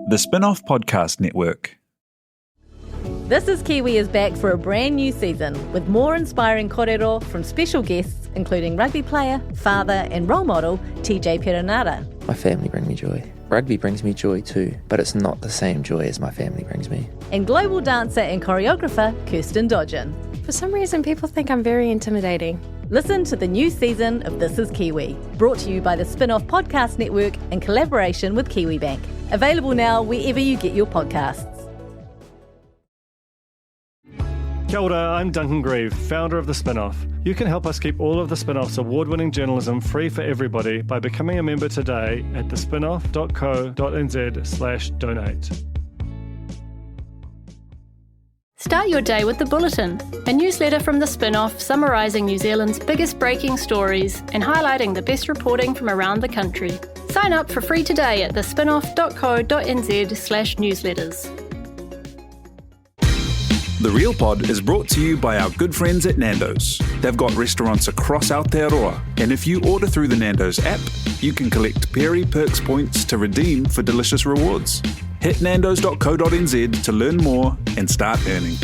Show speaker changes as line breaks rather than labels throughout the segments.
The Spinoff Podcast Network.
This is Kiwi is back for a brand new season with more inspiring kōrero from special guests including rugby player, father and role model TJ Perenara.
My family bring me joy. Rugby brings me joy too, but it's not the same joy as my family brings me.
And global dancer and choreographer Kirsten Dodgen.
For some reason, people think I'm very intimidating.
Listen to the new season of This is Kiwi, brought to you by the Spinoff Podcast Network in collaboration with KiwiBank. Available now wherever you get your podcasts.
Kia ora, I'm Duncan, founder of The Spinoff. You can help us keep all of The Spinoff's award-winning journalism free for everybody by becoming a member today at thespinoff.co.nz/donate.
Start your day with The Bulletin, a newsletter from The Spinoff summarising New Zealand's biggest breaking stories and highlighting the best reporting from around the country. Sign up for free today at thespinoff.co.nz/newsletters.
The Real Pod is brought to you by our good friends at Nando's. They've got restaurants across Aotearoa, and if you order through the Nando's app, you can collect Perry Perks points to redeem for delicious rewards. Hit nandos.co.nz to learn more and start earning.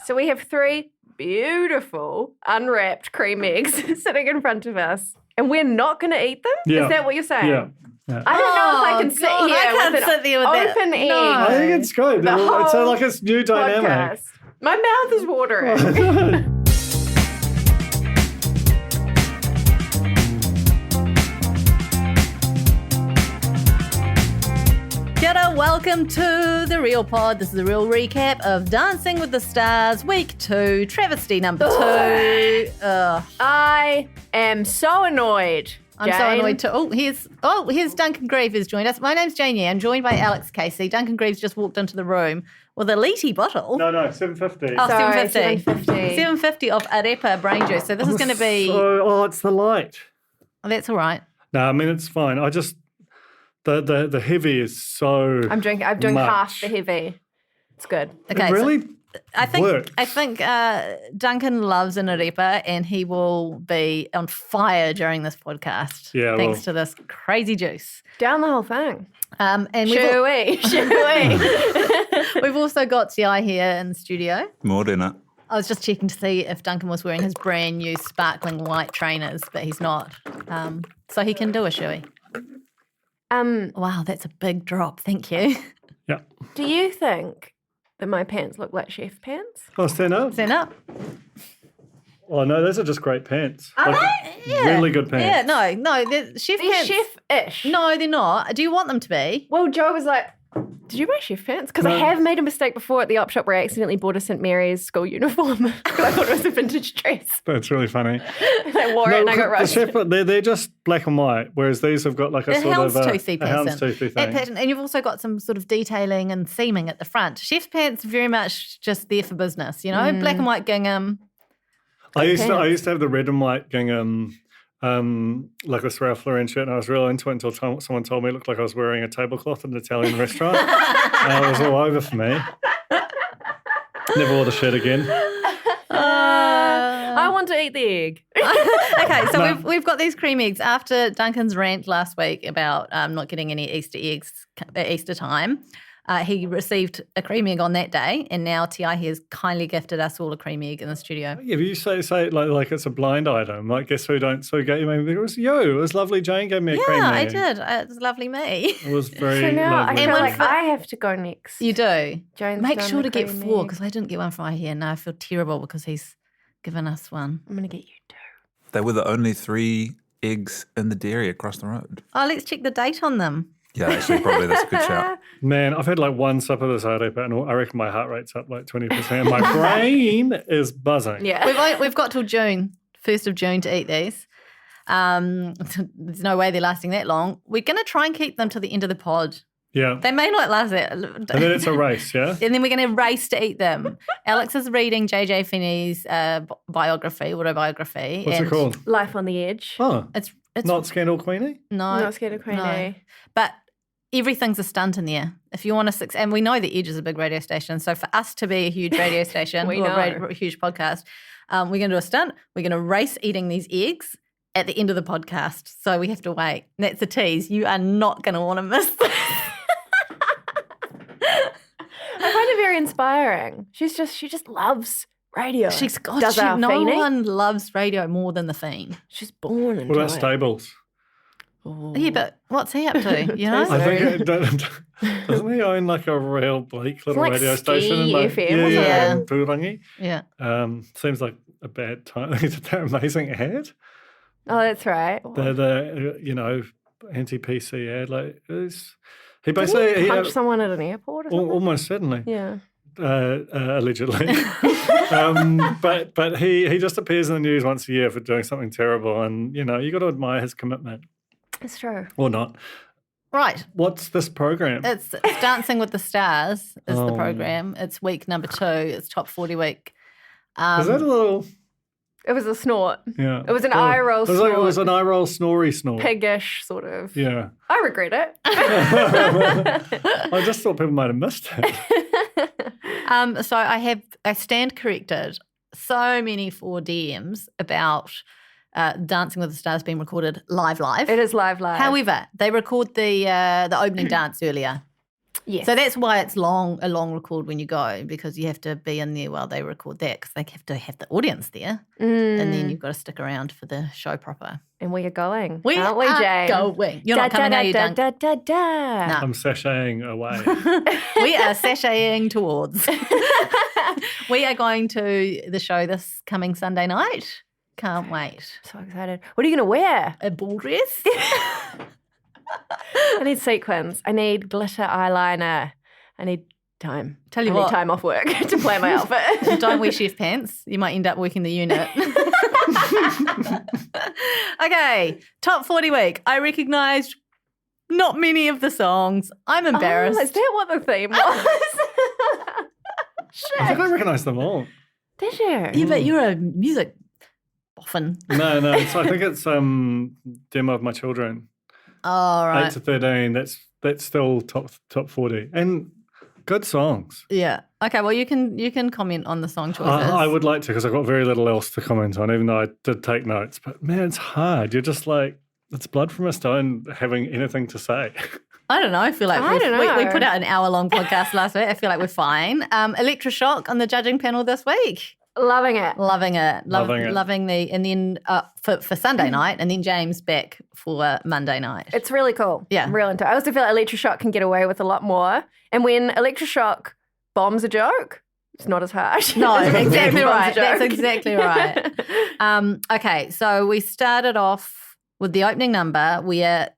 So we have 3 beautiful unwrapped cream eggs sitting in front of us, and we're not going to eat them?
Yeah.
Is that what you're saying?
Yeah.
I don't know if I can sit here with an open egg.
No.
I think it's good. It's like a new dynamic.
Podcast. My mouth is watering.
Kia ora, welcome to The Real Pod. This is a real recap of Dancing with the Stars, week 2, travesty number 2.
I am so annoyed.
I'm so annoyed too. Here's Duncan Grieve who's joined us. My name's Janie. I'm joined by Alex Casey. Duncan Grieve's just walked into the room with a Liti bottle.
No, 750.
Oh,
Sorry,
750. 750 of Arepa brain juice. So this is going to be...
It's the light.
Oh, that's all right.
No, I mean, it's fine. I just... The heavy is so
I'm doing
much.
half the heavy. It's good.
Okay,
It really
so I think
works.
Duncan loves an arepa and he will be on fire during this podcast.
Yeah,
thanks to this crazy juice.
Down the whole thing.
And
Shoo-wee.
we've also got Ti here in the studio.
Morena.
I was just checking to see if Duncan was wearing his brand new sparkling white trainers, but he's not. So he can do a shoey. Wow, that's a big drop. Thank you.
Yeah.
Do you think that my pants look like chef pants?
Oh, stand up.
Stand up.
Oh, no, those are just great pants.
Are they? Yeah.
Really good pants.
Yeah, no, they're chef
They're
pants.
chef-ish.
No, they're not. Do you want them to be?
Well, Joe was like, did you buy chef pants? Because I
No.
have made a mistake before at the op shop where I accidentally bought a St. Mary's school uniform. I thought it was a vintage dress.
That's really funny.
And I wore it and I got roasted.
They're just black and white, whereas these have got like a sort of
houndstoothy
a houndstoothy thing.
pattern. And you've also got some sort of detailing and seaming at the front. Chef's pants very much just there for business, you know? Black and white gingham.
I used to have the red and white gingham, like a Ralph Lauren shirt, and I was real into it until someone told me it looked like I was wearing a tablecloth at an Italian restaurant. And it was all over for me. Never wore the shirt again.
I want to eat the egg.
Okay, so we've got these cream eggs. After Duncan's rant last week about not getting any Easter eggs at Easter time, he received a cream egg on that day, and now Ti has kindly gifted us all a cream egg in the studio.
Yeah, but you say it like it's a blind item. Like, guess who gave you? Maybe it was you. It was lovely. Jane gave me a cream egg.
Yeah, I did. It was lovely me.
It was very
So now
lovely.
I feel like I have to go next.
You do.
Jane's
Make
done
sure
the
to get
cream
4
egg.
because I didn't get one for my hair. Now I feel terrible because he's given us one.
I'm going to get you 2.
They were the only 3 eggs in the dairy across the road.
Oh, let's check the date on them.
Yeah, actually, probably that's a good shout.
Man, I've had like one sip of this arepa, and I reckon my heart rate's up like 20%. My brain is buzzing.
Yeah.
We've got till June, 1st of June to eat these. There's no way they're lasting that long. We're going to try and keep them to the end of the pod.
Yeah.
They may not last that.
And then it's a race, yeah?
And then we're going to race to eat them. Alex is reading JJ Finney's autobiography.
What's it called?
Life on the Edge.
Oh,
It's
not Scandal Queenie?
no,
Not scared of Queen
no.
A.
But everything's a stunt in there. If you want to, and we know the Edge is a big radio station. So for us to be a huge radio station,
We
or
know.
a huge podcast, we're going to do a stunt. We're going to race eating these eggs. at the end of the podcast, so we have to wait. And that's a tease. You are not going to want to miss this.
I find it very inspiring. She just loves radio.
No one loves radio more than the Fiend.
She's born into
What about
it.
Stables?
Oh. Yeah, but what's he up to? You know,
I think doesn't he own like a real bleak little
like
radio
Ski
station in like
FM,
yeah.
Turangi?
yeah.
Seems like a bad time. Is that amazing ad?
Oh, that's right.
The anti-PC ad. Like he
Did
basically
he punch someone at an airport or something?
almost certainly.
Yeah.
Allegedly. But he just appears in the news once a year for doing something terrible, and you got to admire his commitment.
It's true.
Or not.
Right.
What's this program?
It's Dancing with the Stars is the program. It's week number 2. It's top 40 week.
Is that a little?
It was a snort.
Yeah.
It was an eye roll snort.
It was an eye roll snory snort.
Piggish sort of.
Yeah.
I regret it.
I just thought people might have missed it.
So I stand corrected. So many 4DMs about Dancing with the Stars being recorded live.
It is live.
However, they record the opening dance earlier.
Yes.
So that's why it's a long record when you go, because you have to be in there while they record that, because they have to have the audience there. And then you've got to stick around for the show proper.
And we are going.
We
aren't we,
are
Jane?
going. You're not coming, are you, Duncan? No.
I'm sashaying away.
We are sashaying towards. We are going to the show this coming Sunday night. Can't wait.
So excited. What are you going to wear?
A ball dress?
I need sequins. I need glitter eyeliner. I need time.
Tell you
I
what.
need time off work to plan my outfit.
Don't wear chef pants. You might end up working the unit. Okay, top 40 week. I recognised not many of the songs. I'm embarrassed.
Oh, is that what the theme was?
I think I recognise them all.
Did you?
Yeah, but you're a music boffin.
No. I think it's Demo of My Children.
Oh, right.
8 to 13. That's still top 40. And good songs.
Yeah. Okay, well, you can comment on the song choices.
I would like to, because I've got very little else to comment on, even though I did take notes. But man, it's hard. You're just like, it's blood from a stone having anything to say.
I don't know. I feel like we put out an hour-long podcast last week. I feel like we're fine. Electroshock on the judging panel this week.
Loving it.
Loving the, and then for Sunday night, and then James back for Monday night.
It's really cool.
Yeah.
I'm real into it. I also feel like Electroshock can get away with a lot more. And when Electroshock bombs a joke, it's not as harsh.
No,
as when
exactly
James bombs a
right. That's
joke.
exactly right. Okay, so we started off with the opening number where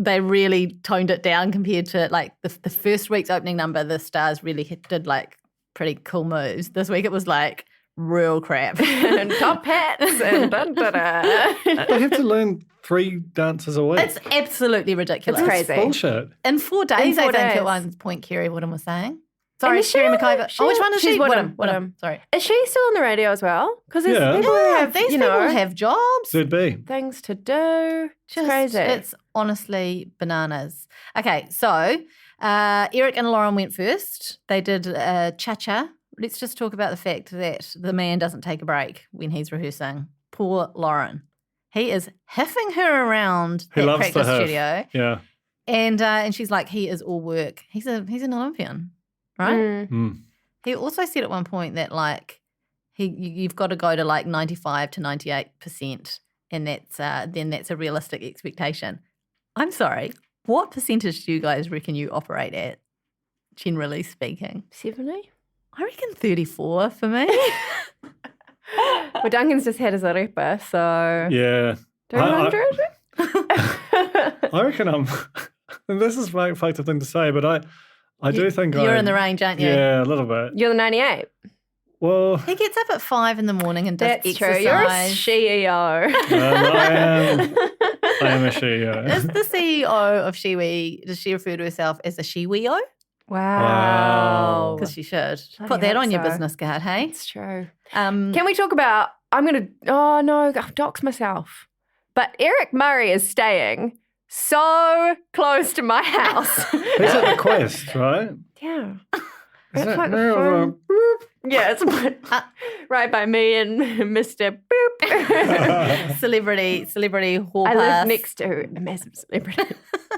they really toned it down compared to like the first week's opening number. The Stars really did like pretty cool moves. This week it was like real crap.
And top hats and da-da-da.
They have to learn 3 dances a week.
It's absolutely ridiculous.
It's crazy.
Bullshit.
In 4 days,
In 4
I think
days.
at one point Kerry Woodham was saying. Sorry,
is
Kerry
she-
McIver.
she-
Oh, which one is
she's
she?
Woodham.
Sorry.
Is she still on the radio as well? Because there's
Yeah.
people who
Yeah,
have,
these people have jobs.
Could be.
things to do. It's
Just-
crazy.
It's honestly bananas. Okay, so Eric and Lauren went first. They did cha-cha. Let's just talk about the fact that the man doesn't take a break when he's rehearsing. Poor Lauren. He is hiffing her around
He
that
loves the
practice
hiff.
studio.
Yeah.
And she's like, he is all work. He's an Olympian, right?
Mm.
He also said at one point that like you've got to go to like 95 to 98%, and that's a realistic expectation. I'm sorry, what percentage do you guys reckon you operate at, generally speaking?
70?
I reckon 34 for me.
Well, Duncan's just had his arepa, so
Yeah.
200?
I reckon and this is a fucked up thing to say, but I do think
You're in the range, aren't you?
Yeah, a little bit.
You're the 98.
Well,
He gets up at 5 in the morning and does
That's
exercise.
true. You're a CEO.
I am a CEO.
Is the CEO of Shiwi, does she refer to herself as a Shiwio?
Wow.
Because she should.
Bloody
Put that
hope
on your
so.
business card, hey?
It's true.
Can
Can we talk about, oh no, I'll dox myself. But Eric Murray is staying so close to my house.
He's at the Quest, right?
Yeah.
Is
That's
it?
like
No,
fun. Yeah, it's right by me and Mr. Boop.
Celebrity hall
I
pass.
live next to a massive celebrity.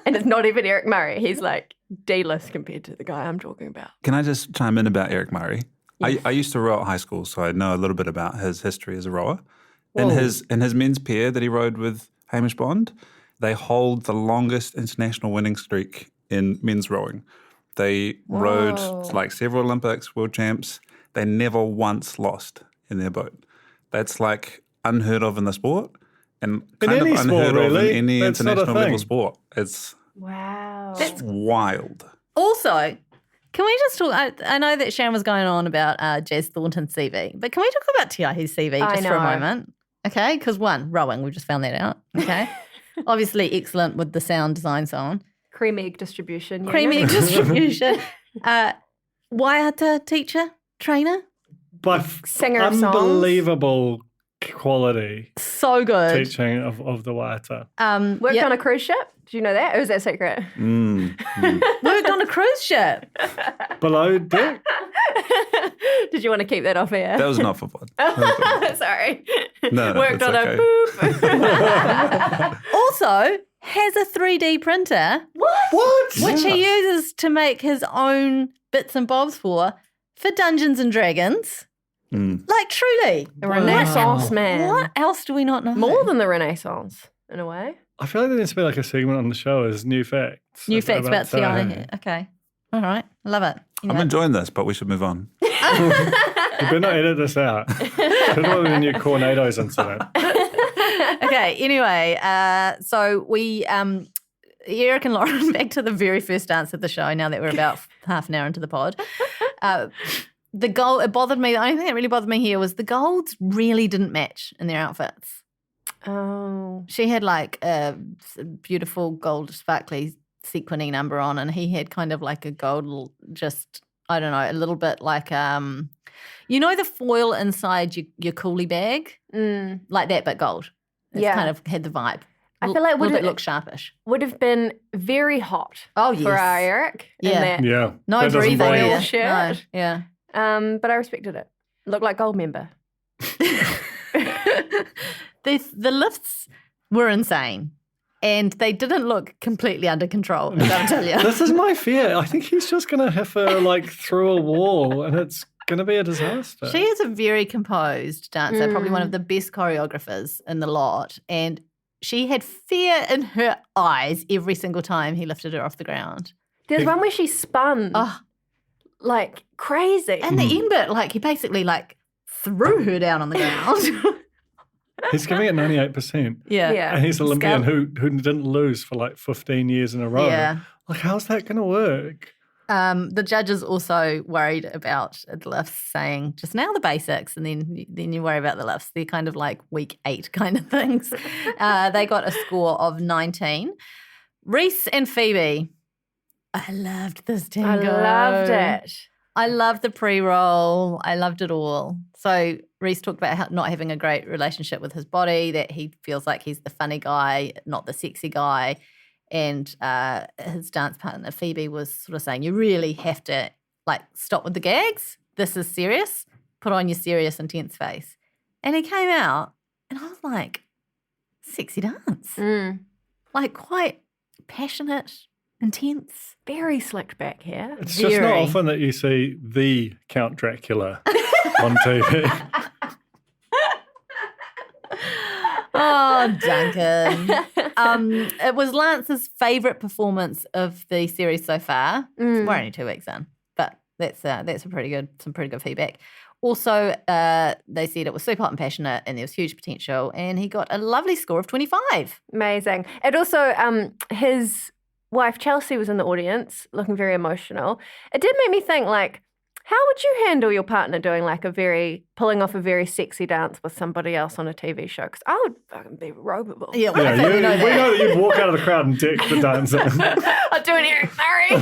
And it's not even Eric Murray. He's like D-list compared to the guy I'm talking about.
Can I just chime in about Eric Murray? I used to row at high school, so I know a little bit about his history as a rower. In his men's pair that he rowed with Hamish Bond, they hold the longest international winning streak in men's rowing. They rowed like several Olympics, world champs. They never once lost in their boat. That's like unheard of in the sport and kind of unheard of in any international level sport. It's wild.
Also, can we just talk? I know that Sharon was going on about Jazz Thornton's CV, but can we talk about Tiahi's CV just for a moment? Okay, because one, rowing, we just found that out. Okay. Obviously excellent with the sound design so on.
Cream egg distribution.
Waiata teacher, trainer.
By
singer of songs.
Unbelievable quality.
So good.
Teaching of the Waiata.
Worked on a cruise ship? Did you know that? Or was that secret?
Worked on a cruise ship.
Below deck?
Did you want to keep that off air?
That was not for fun.
Sorry.
No,
Worked on
okay.
a boop.
Also, has a 3D printer.
What?
Which he uses to make his own bits and bobs for Dungeons and Dragons. Like, truly.
A Renaissance man.
What else do we not know?
More than the Renaissance, in a way.
I feel like there needs to be like a segment on the show as new facts.
New facts about
Tiahi.
Tiahi. Okay. All right. Love it.
I'm enjoying this, but we should move on.
You better not edit this out. Could have been your Tornadoes incident.
Okay. Anyway, so we, Eric and Lauren, back to the very first dance of the show now that we're about half an hour into the pod. The gold, it bothered me. The only thing that really bothered me here was the golds really didn't match in their outfits.
Oh.
She had like a beautiful gold sparkly sequiny number on, and he had kind of like a gold, just, I don't know, a little bit like, you know, the foil inside your coolie bag? Like that, but gold. It's kind of had the vibe.
I feel like
it looked sharpish.
Would have been very hot for our Eric.
Yeah.
Yeah.
No
That doesn't
breathing.
breathe.
Yeah. No, yeah.
But I respected it. Looked like gold member.
The lifts were insane, and they didn't look completely under control, I gotta tell you.
This is my fear. I think he's just going to have her like through a wall and it's going to be a disaster.
She is a very composed dancer, probably one of the best choreographers in the lot, and she had fear in her eyes every single time he lifted her off the ground.
There's one where she spun like crazy.
And the end bit, like he basically like threw her down on the ground.
He's giving it 98%.
Yeah.
And he's an Olympian who didn't lose for like 15 years in a row.
Yeah.
Like, how's that going to work?
The judges also worried about the lifts, saying just now the basics, and then you worry about the lifts. They're kind of like week 8 kind of things. They got a score of 19. Reese and Phoebe. I loved this tango.
I loved it.
I loved the pre-roll. I loved it all. So Reese talked about not having a great relationship with his body, that he feels like he's the funny guy, not the sexy guy. And his dance partner, Phoebe, was sort of saying, you really have to, like, stop with the gags. This is serious. Put on your serious, intense face. And he came out, and I was like, sexy dance. Like, quite passionate, intense.
Very slicked back here.
It's just not often that you see the Count Dracula on TV.
Oh, Duncan. It was Lance's favourite performance of the series so far. We're only 2 weeks in, but that's some pretty good feedback. Also, they said it was super hot and passionate and there was huge potential, and he got a lovely score of 25.
Amazing. And also, his wife Chelsea was in the audience looking very emotional. It did make me think, like, how would you handle your partner doing like pulling off a very sexy dance with somebody else on a TV show? Because I would fucking be ropeable.
Yeah,
we know that you'd walk out of the crowd and dick the dancer.
I'd do an Eric Murray,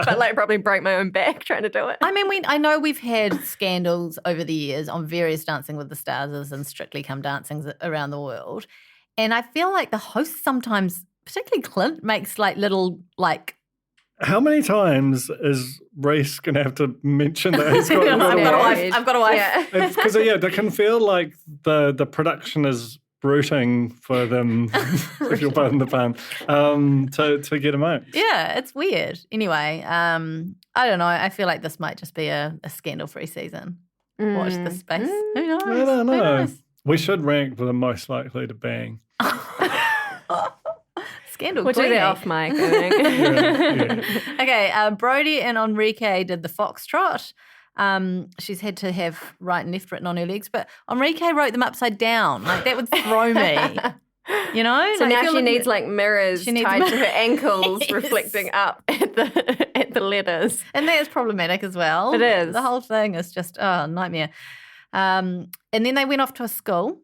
but like probably break my own back trying to do it.
I mean, I know we've had scandals over the years on various Dancing with the Stars and Strictly Come Dancings around the world, and I feel like the hosts sometimes, particularly Clint, makes like little like
How many times is Reese going to have to mention that he's got a wife?
I've got a wife.
Yeah.
Because they can feel like the production is rooting for them, if you'll pardon the pun, to get him out.
Yeah, it's weird. Anyway, I don't know. I feel like this might just be a scandal-free season. Watch this space. Who knows?
I don't know.
Who knows?
We should rank for the most likely to bang.
Scandal
We'll do
queenie.
that off mic, I think.
Yeah.
Okay, Brody and Enrique did the foxtrot. She's had to have right and left written on her legs, but Enrique wrote them upside down. Like, that would throw me. You know?
So
Like,
now
if you're
she
looking
needs
at-
like mirrors
She needs
tied to her
mirrors.
ankles,
Yes.
reflecting up at the letters.
And that is problematic as well.
It is.
The whole thing is just, nightmare. And then they went off to a school,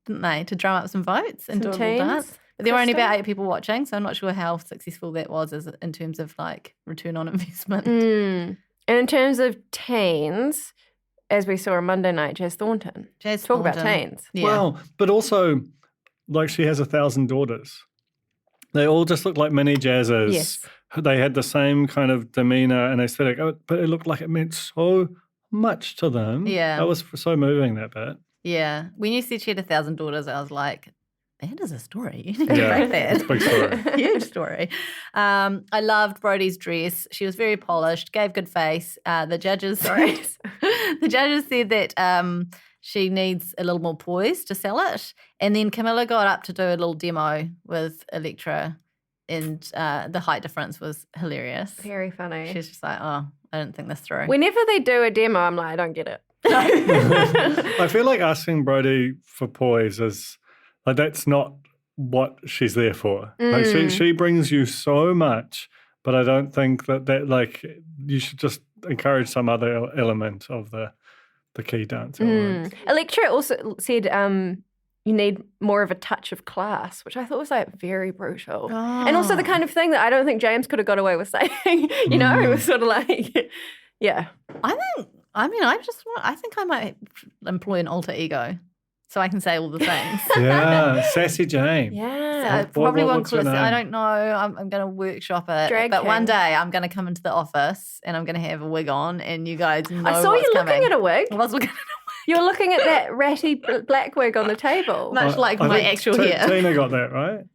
didn't they, to drum up some votes and
Some
do a little
teens.
dance. But there were only
Kristen?
about 8 people watching, so I'm not sure how successful that was in terms of like return on investment.
And in terms of teens, as we saw on Monday night, Jazz Thornton.
Jazz
Talk about
Thornton.
teens.
Yeah.
Well, but also, like, she has 1,000 daughters. They all just look like mini jazzers.
Yes.
They had the same kind of demeanor and aesthetic, but it looked like it meant so much to them.
Yeah.
That was so moving, that bit.
Yeah. When you said she had 1,000 daughters, I was like, that is a story. You need to
Yeah,
break that.
it's a big story.
Huge story. I loved Brodie's dress. She was very polished, gave good face. The judges said that she needs a little more poise to sell it. And then Camilla got up to do a little demo with Electra, and the height difference was hilarious.
Very funny.
She's just like, oh, I didn't think this through.
Whenever they do a demo, I'm like, I don't get it.
I feel like asking Brodie for poise is like that's not what she's there for. Like she brings you so much, but I don't think that like you should just encourage some other element of the key dance element.
Electra also said you need more of a touch of class, which I thought was like very brutal. And also the kind of thing that I don't think James could have got away with saying. You know, it was sort of like, yeah.
I think I might employ an alter ego so I can say all the things.
Yeah, sassy Jane.
Yeah.
Probably won't
what's her
call it.
name?
I don't know. I'm going to workshop it.
Drag
but one
king.
day I'm going to come into the office and I'm going to have a wig on, and you guys know
I saw
what's
you
coming.
looking at a wig.
I was looking at
You were looking at that ratty black wig on the table.
much like
I
my
think
actual hair.
Tina got that right.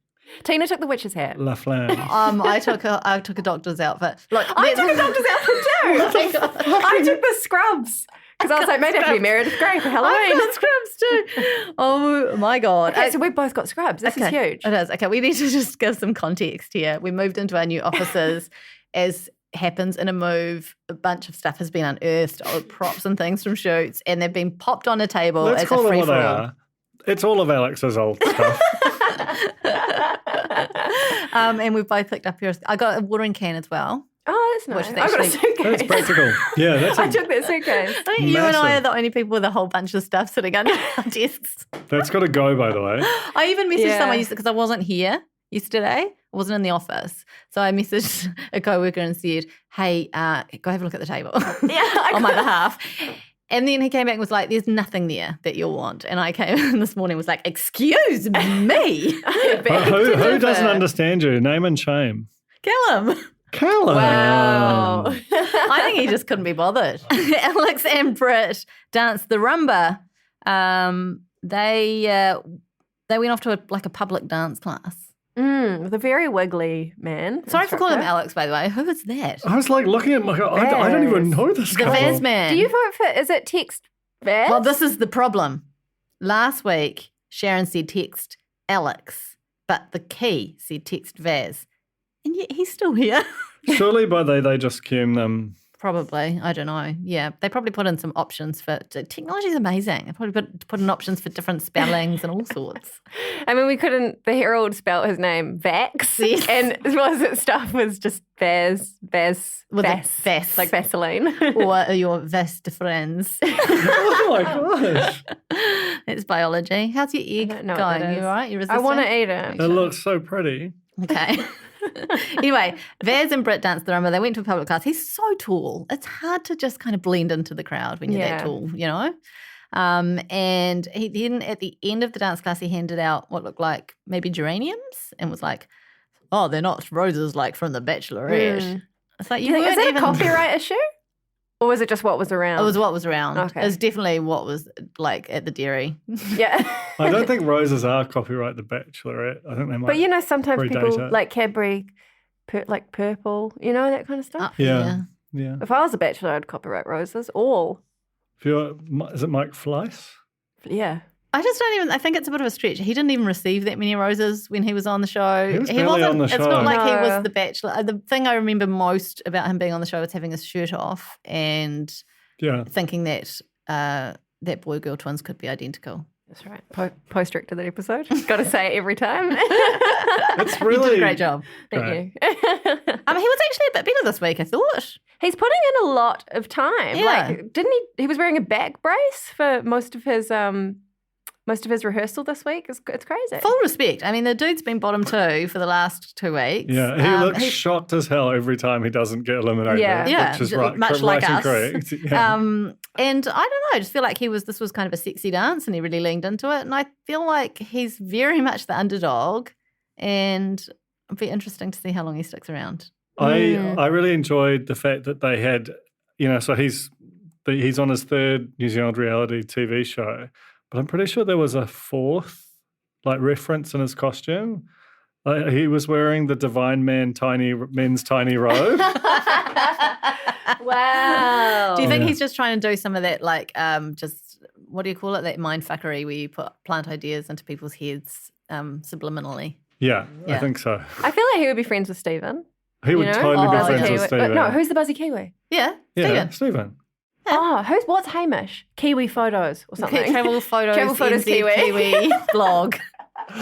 Tina took the witch's hat.
La Flange.
I took a doctor's outfit. Look,
I took a doctor's outfit too. I took the scrubs. Because I was like, maybe I have to be Meredith Grey for Halloween.
I got scrubs too. Oh my God.
Okay, so we've both got scrubs. This is huge.
It is. Okay, we need to just give some context here. We moved into our new offices. As happens in a move, a bunch of stuff has been unearthed, props and things from shoots, and they've been popped on a table
Let's
as
call
a
them
free
what
for
they
all.
are. It's all of Alex's old stuff.
And we've both picked up yours. I got a watering can as well.
Oh, that's nice.
Which is
I got a
actually-
suitcase.
That's practical. Yeah, that's
I took that suitcase.
I think you and I
Massive.
are the only people with a whole bunch of stuff sitting under our desks.
that's got to go, by the way.
I even messaged
Yeah.
someone because I wasn't here yesterday. I wasn't in the office. So I messaged a coworker and said, hey, go have a look at the table on my behalf. And then he came back and was like, there's nothing there that you'll want. And I came in this morning and was like, excuse me.
Who doesn't understand you? Name and shame.
Callum.
Callum.
Wow.
I think he just couldn't be bothered. Alex and Britt danced the rumba. They went off to a public dance class.
With a very wiggly man.
Sorry for calling him
instructor.
Alex, by the way. Who is that?
I was like looking at my. I don't even know this
The
couple.
Vaz man.
Do you vote for, is it text Vaz?
Well, this is the problem. Last week, Sharon said text Alex, but the key said text Vaz. And yet he's still here.
Surely by they just skew them.
Probably. I don't know. Yeah. They probably put in some options for technology is amazing. They probably put in options for different spellings and all sorts.
I mean, we couldn't, the Herald spelt his name Vax.
Yes.
And was it stuff was just Vaz,
With a
Vass, like Vaseline.
or your best friends.
Oh my gosh.
It's biology. How's your egg
don't know what
going?
that
You
is.
all right? You
I
resistant?
want to eat it.
It looks so pretty.
Okay. Anyway, Vaz and Britt danced the rumba. They went to a public class. He's so tall. It's hard to just kind of blend into the crowd when you're
Yeah.
that tall, you know? And he then at the end of the dance class, he handed out what looked like maybe geraniums and was like, oh, they're not roses like from The Bachelorette. It's like
Is it a copyright issue? Or was it just what was around?
It was what was around.
Okay.
It was definitely what was like at the dairy.
Yeah.
I don't think roses are copyright The Bachelorette. I think they might.
But sometimes
predate
people
it.
like Cadbury, like purple, that kind of stuff.
Yeah.
If I was a bachelor, I'd copyright roses. All.
Is it Mike Fleiss?
Yeah.
I think it's a bit of a stretch. He didn't even receive that many roses when he was on the show.
He was barely on the show.
It's not like he
No.
was the bachelor. The thing I remember most about him being on the show was having his shirt off and thinking that that boy-girl twins could be identical.
That's right. Post-direct to that episode. Got to say it every time.
It's
He
really
did a great job.
Thank you.
He was actually a bit better this week, I thought.
He's putting in a lot of time.
Yeah.
Like, didn't he? He was wearing a back brace for most of his rehearsal this week. It's crazy.
Full respect. I mean, the dude's been bottom 2 for the last 2 weeks.
Yeah, he looks shocked as hell every time he doesn't get eliminated.
Yeah.
Which is right,
much like
and
us.
correct. Yeah.
And I don't know, I just feel like this was kind of a sexy dance and he really leaned into it. And I feel like he's very much the underdog and it'll be interesting to see how long he sticks around.
I really enjoyed the fact that they had, so he's on his 3rd New Zealand reality TV show, but I'm pretty sure there was a 4th reference in his costume. He was wearing the Divine Men's tiny robe.
Wow.
Do you think he's just trying to do some of that, just, what do you call it, that mind fuckery where you plant ideas into people's heads subliminally?
Yeah, I think so.
I feel like he would be friends with Stephen.
He would totally be friends with Stephen.
No, who's the buzzy Kiwi?
Yeah,
Yeah,
Stephen.
Stephen.
Oh, what's Hamish? Kiwi Photos or something.
Travel Photos,
Travel Photos
NZ Kiwi blog,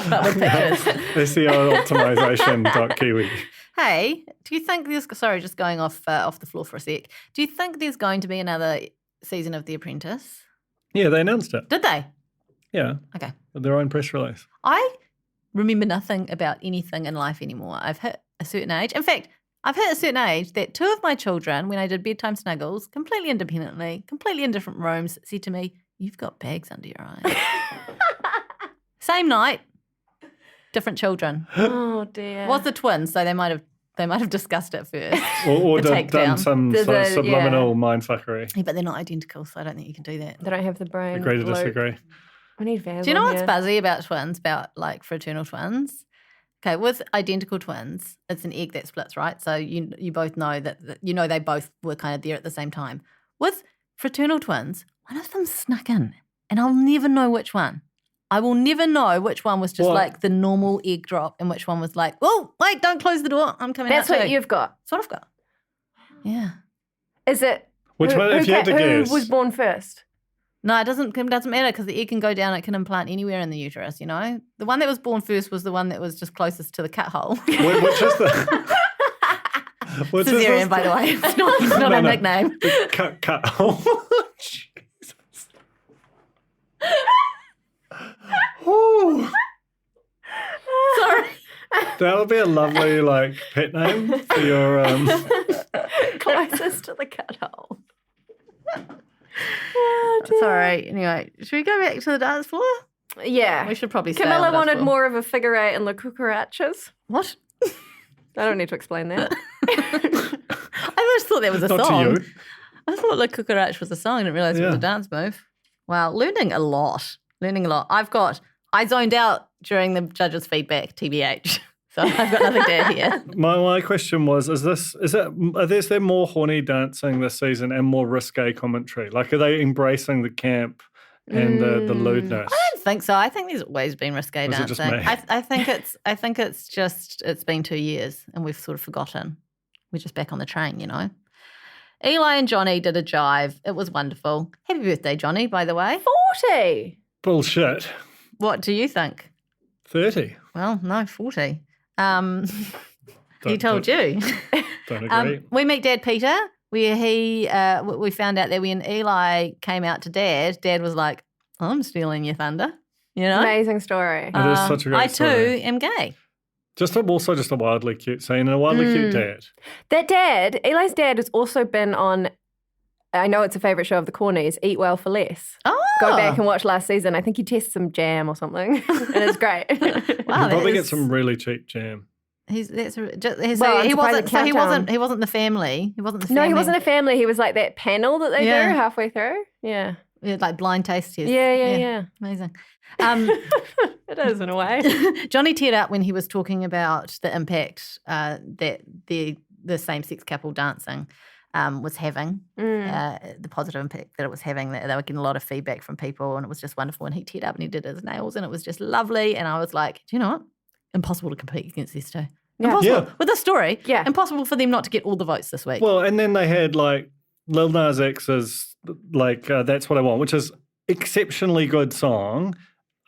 but with pictures.
SEO optimization.kiwi.
Hey, do you think just going off the floor for a sec, do you think there's going to be another season of The Apprentice?
Yeah, they announced it.
Did they?
Yeah.
Okay.
With their own press release.
I remember nothing about anything in life anymore. I've hit a certain age. In fact, I've hit a certain age that 2 of my children, when I did bedtime snuggles, completely independently, completely in different rooms, said to me, "You've got bags under your eyes." Same night, different children.
Oh dear.
Was the twins, so they might have discussed it first.
Or
The
done
takedown.
some sort of subliminal mindfuckery.
Yeah, but they're not identical, so I don't think you can do that.
They don't have the brain.
Agree to
loop.
disagree.
We need Vaz.
Do you know
on
what's
here.
buzzy about twins, about fraternal twins? Okay, with identical twins, it's an egg that splits, right? So you both know that they both were kind of there at the same time. With fraternal twins, one of them snuck in, and I'll never know which one. I will never know which one was just the normal egg drop and which one was like, "Oh, wait, don't close the door. I'm coming
That's
out
what
too."
you've got.
That's what I've got. Yeah.
Is it?
Which one, if you had to guess?
Who was born first?
No, it doesn't matter because the egg can go down. It can implant anywhere in the uterus, The one that was born first was the one that was just closest to the cut hole.
Which is the... Which is
Cesarean,
this-
by the way. It's not
No,
a
no.
nickname.
Cut hole. Jesus. Ooh,
Sorry.
that would be a lovely pet name for your
Closest to the cut hole.
Sorry. Anyway, should we go back to the dance floor?
Yeah.
We should probably stay on
Camilla
the dance
wanted
floor.
more of a figure 8 and the cucarachas.
What?
I don't need to explain that.
I just thought that was a
not
song.
to you.
I thought La Cucaracha was a song. I didn't realise it was
Yeah.
a dance move. Wow, learning a lot. I zoned out during the judges' feedback, TBH. So I've got nothing to add here.
My question was, is there more horny dancing this season and more risque commentary? Are they embracing the camp and the lewdness?
I don't think so. I think there's always been risque
Was it just
dancing.
me?
I think it's been 2 years and we've sort of forgotten. We're just back on the train, Eli and Johnny did a jive. It was wonderful. Happy birthday, Johnny, by the way.
40.
Bullshit.
What do you think?
30.
Well, no, 40. He
Don't-
told you.
Don't agree.
We meet Dad Peter, where we found out that when Eli came out to Dad was like, "I'm stealing your thunder,"
Amazing story.
It is such a great
I
story.
too am gay.
Also just a wildly cute scene and a wildly cute dad.
That dad, Eli's dad, has also been on, I know it's a favourite show of the Cornies, Eat Well for Less.
Oh,
Go back and watch last season. I think he tests some jam or something, and it's great.
Wow,
You can
that
probably
is-
get some really cheap jam.
He wasn't the family.
he wasn't a family. No, he wasn't a family. He was like that panel that they do halfway through. Yeah.
Like blind taste test.
Yeah.
Amazing.
It is in a way.
Johnny teared up when he was talking about the impact that the same-sex couple dancing was having, the positive impact that it was having. That they were getting a lot of feedback from people, and it was just wonderful. And he teared up and he did his nails, and it was just lovely. And I was like, do you know what? Impossible to compete against these two. Impossible. With this story, impossible for them not to get all the votes this week.
Well, and then they had like Lil Nas X's like That's What I Want, which is exceptionally good song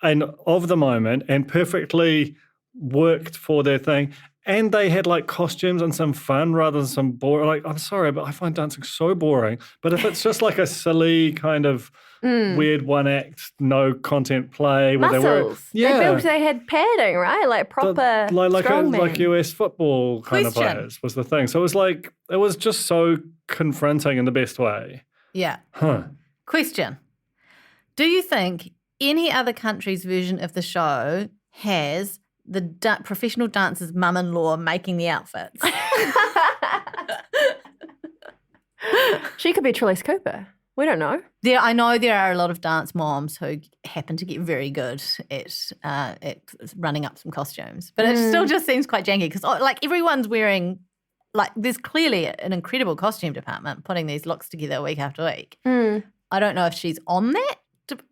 and of the moment and perfectly worked for their thing. And they had like costumes and some fun rather than some boring. Like, I'm sorry, but I find dancing so boring. But if it's just like a silly kind of weird one act, no content play. Where
Muscles. They had padding, right? Like proper
like US football kind of players was the thing. So it was just so confronting in the best way.
Yeah. Question. Do you think any other country's version of the show has the professional dancer's mum-in-law making the outfits?
She could be Trelise Cooper. We don't know.
I know there are a lot of dance moms who happen to get very good at running up some costumes, but it still just seems quite janky because like everyone's wearing, like there's clearly an incredible costume department putting these looks together week after week. I don't know if she's on that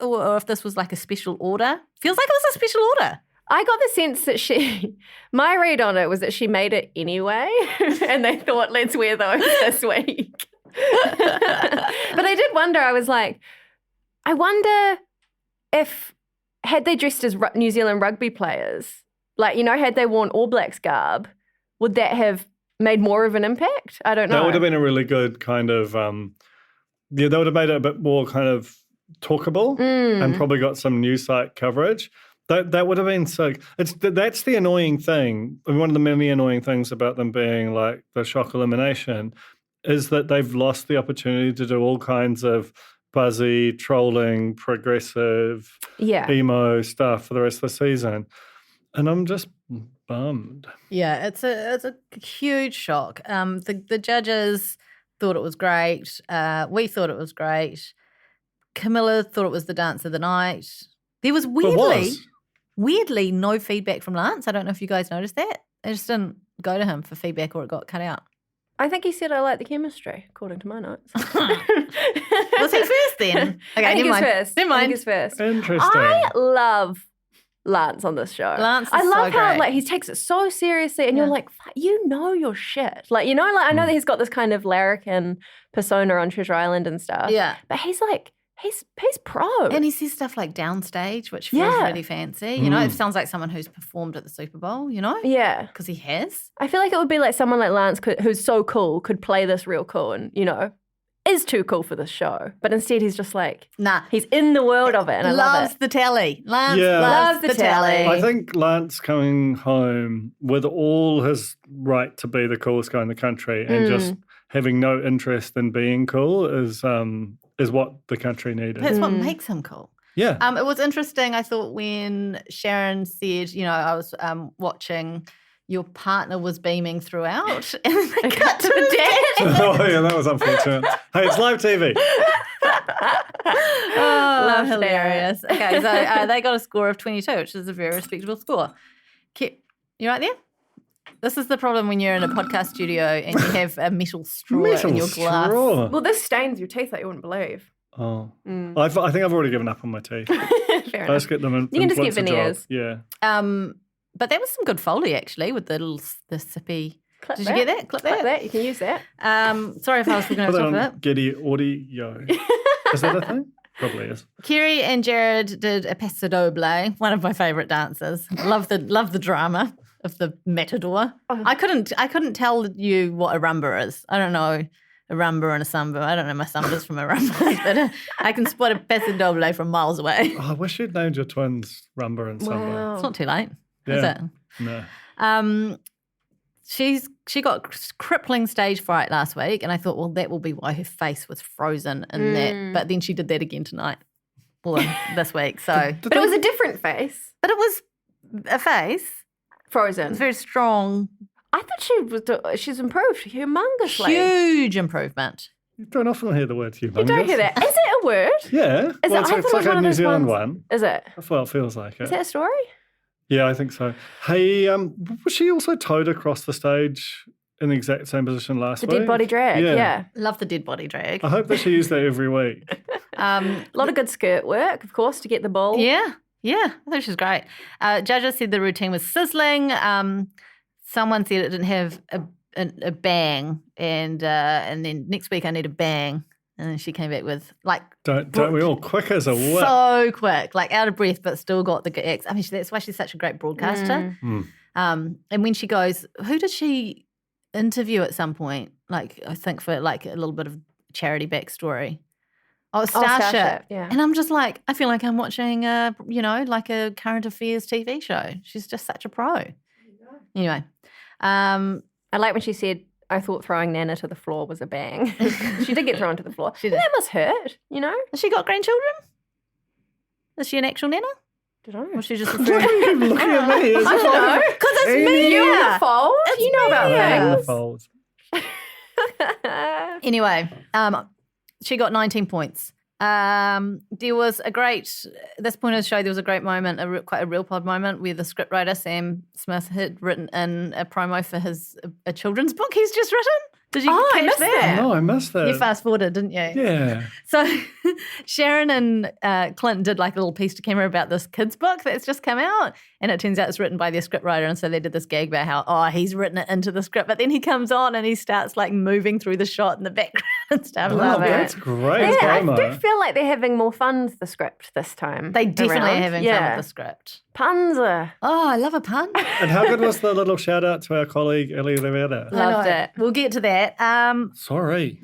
or if this was like a special order. Feels like it was a special order.
I got the sense that my read on it was that she made it anyway and they thought, let's wear those this week. But I did wonder, I was like, I wonder if, had they dressed as New Zealand rugby players, like, you know, had they worn All Blacks garb, would that have made more of an impact? I don't know.
That would have been a really good kind of, that would have made it a bit more kind of talkable and probably got some news site coverage. That would have been so. That's the annoying thing. One of the many annoying things about them being like the shock elimination is that they've lost the opportunity to do all kinds of buzzy, trolling, progressive, emo stuff for the rest of the season. And I'm just bummed.
Yeah, it's a huge shock. The judges thought it was great. We thought it was great. Camilla thought it was the dance of the night. There was weirdly no feedback from Lance. I don't know if you guys noticed that. I just didn't go to him for feedback or it got cut out.
I think he said I like the chemistry, according to my notes.
Was he first then? Okay,
I think
never mind.
First.
Never mind.
I think he's first.
Interesting.
I love Lance on this show.
Lance is
I love
so
how
great.
like he takes it so seriously and you're like, you know your shit. Like, you know, like I know that he's got this kind of larrikin persona on Treasure Island and stuff.
Yeah.
But he's like, he's pro.
And he says stuff like downstage, which feels really fancy. You know, it sounds like someone who's performed at the Super Bowl, you know?
Yeah.
Because he has.
I feel like it would be like someone like Lance who's so cool could play this real cool and, you know, is too cool for this show. But instead he's just like, he's in the world of it and I love
Loves
it.
the telly. Lance loves the telly.
I think Lance coming home with all his right to be the coolest guy in the country and just having no interest in being cool is what the country needed.
That's what makes him cool.
Yeah.
It was interesting, I thought, when Sharon said, you know, I was watching, your partner was beaming throughout, and then they cut to the dad.
Oh, yeah, that was unfortunate. Hey, it's live TV.
Oh, hilarious. Okay, so they got a score of 22, which is a very respectable score. You right there? This is the problem when you're in a podcast studio and you have a metal straw in your glass.
Straw.
Well, this stains your teeth like you wouldn't believe.
Oh. I think I've already given up on my teeth.
Fair enough.
Just get them in.
You can just get veneers.
Yeah.
But that was some good Foley, actually, with the sippy.
Clip
Did
that.
you get that? Clip that?
You can use that.
Sorry if I was looking
Put
over
that
top of
on
it.
Getty Audio. Is that a thing? Probably is.
Kerry and Jared did a paso doble, one of my favourite dances. Love the drama of the matador.
Oh.
I couldn't tell you what a rumba is. I don't know a rumba and a samba. I don't know my sambas from a rumba, but I can spot a paso doble from miles away.
Oh, I wish you'd named your twins Rumba and Samba.
Wow.
It's not too late, is
Yeah.
it?
No.
She got crippling stage fright last week, and I thought, well, that will be why her face was frozen in that. But then she did that again tonight or this week. So,
But it was a different face.
but it was a face
Frozen.
It's very strong.
I thought she's improved humongously.
Huge improvement.
You don't often hear the word humongous.
You don't hear that. Is it a word?
Yeah.
Is
well,
it? I
it's
thought it was
like
one
a
of
New
those
Zealand
ones.
one.
Is it?
That's what it feels like.
Is that a story?
Yeah, I think so. Hey, was she also towed across the stage in the exact same position last week?
The dead body drag, yeah.
Love the dead body drag.
I hope that she used that every week.
A lot of good skirt work, of course, to get the ball.
Yeah, I thought she was great. Judges said the routine was sizzling. Someone said it didn't have a bang, and then next week I need a bang. And then she came back with
Don't we all quick as a whip?
so quick, like out of breath, but still got the good acts. I mean, that's why she's such a great broadcaster. And when she goes, who did she interview at some point? Like, I think for like a little bit of charity backstory. Oh, Starship.
Yeah.
And I'm just like, I feel like I'm watching like a current affairs TV show. She's just such a pro. Anyway.
I like when she said, I thought throwing Nana to the floor was a bang. She did get thrown to the floor.
She did.
That must hurt, you know?
Has she got grandchildren? Is she an actual Nana?
I don't know.
Or is she just
Why are you looking at me?
I don't know.
Because it's
Amy.
me.
You're in the fold. You know about
Folds.
things.
Anyway, she got 19 points. There was a great, at this point of the show, there was a great moment, quite a real pod moment where the scriptwriter, Sam Smith, had written in a promo for a children's book he's just written. Did you
I
catch
missed
that?
No, I missed that.
You fast forwarded, didn't you?
Yeah.
So Sharon and Clint did like a little piece to camera about this kid's book that's just come out. And it turns out it's written by their scriptwriter. And so they did this gag about how, he's written it into the script. But then he comes on and he starts like moving through the shot in the background and stuff.
Wow,
Love it.
that's great
Yeah, I
promo.
do feel like they're having more fun with the script this time.
They definitely
around.
are having fun with the script.
Puns are.
Oh, I love a pun.
And how good was the little shout out to our colleague Ellie Rivera?
Loved
I know.
it.
We'll get to that.
Sorry.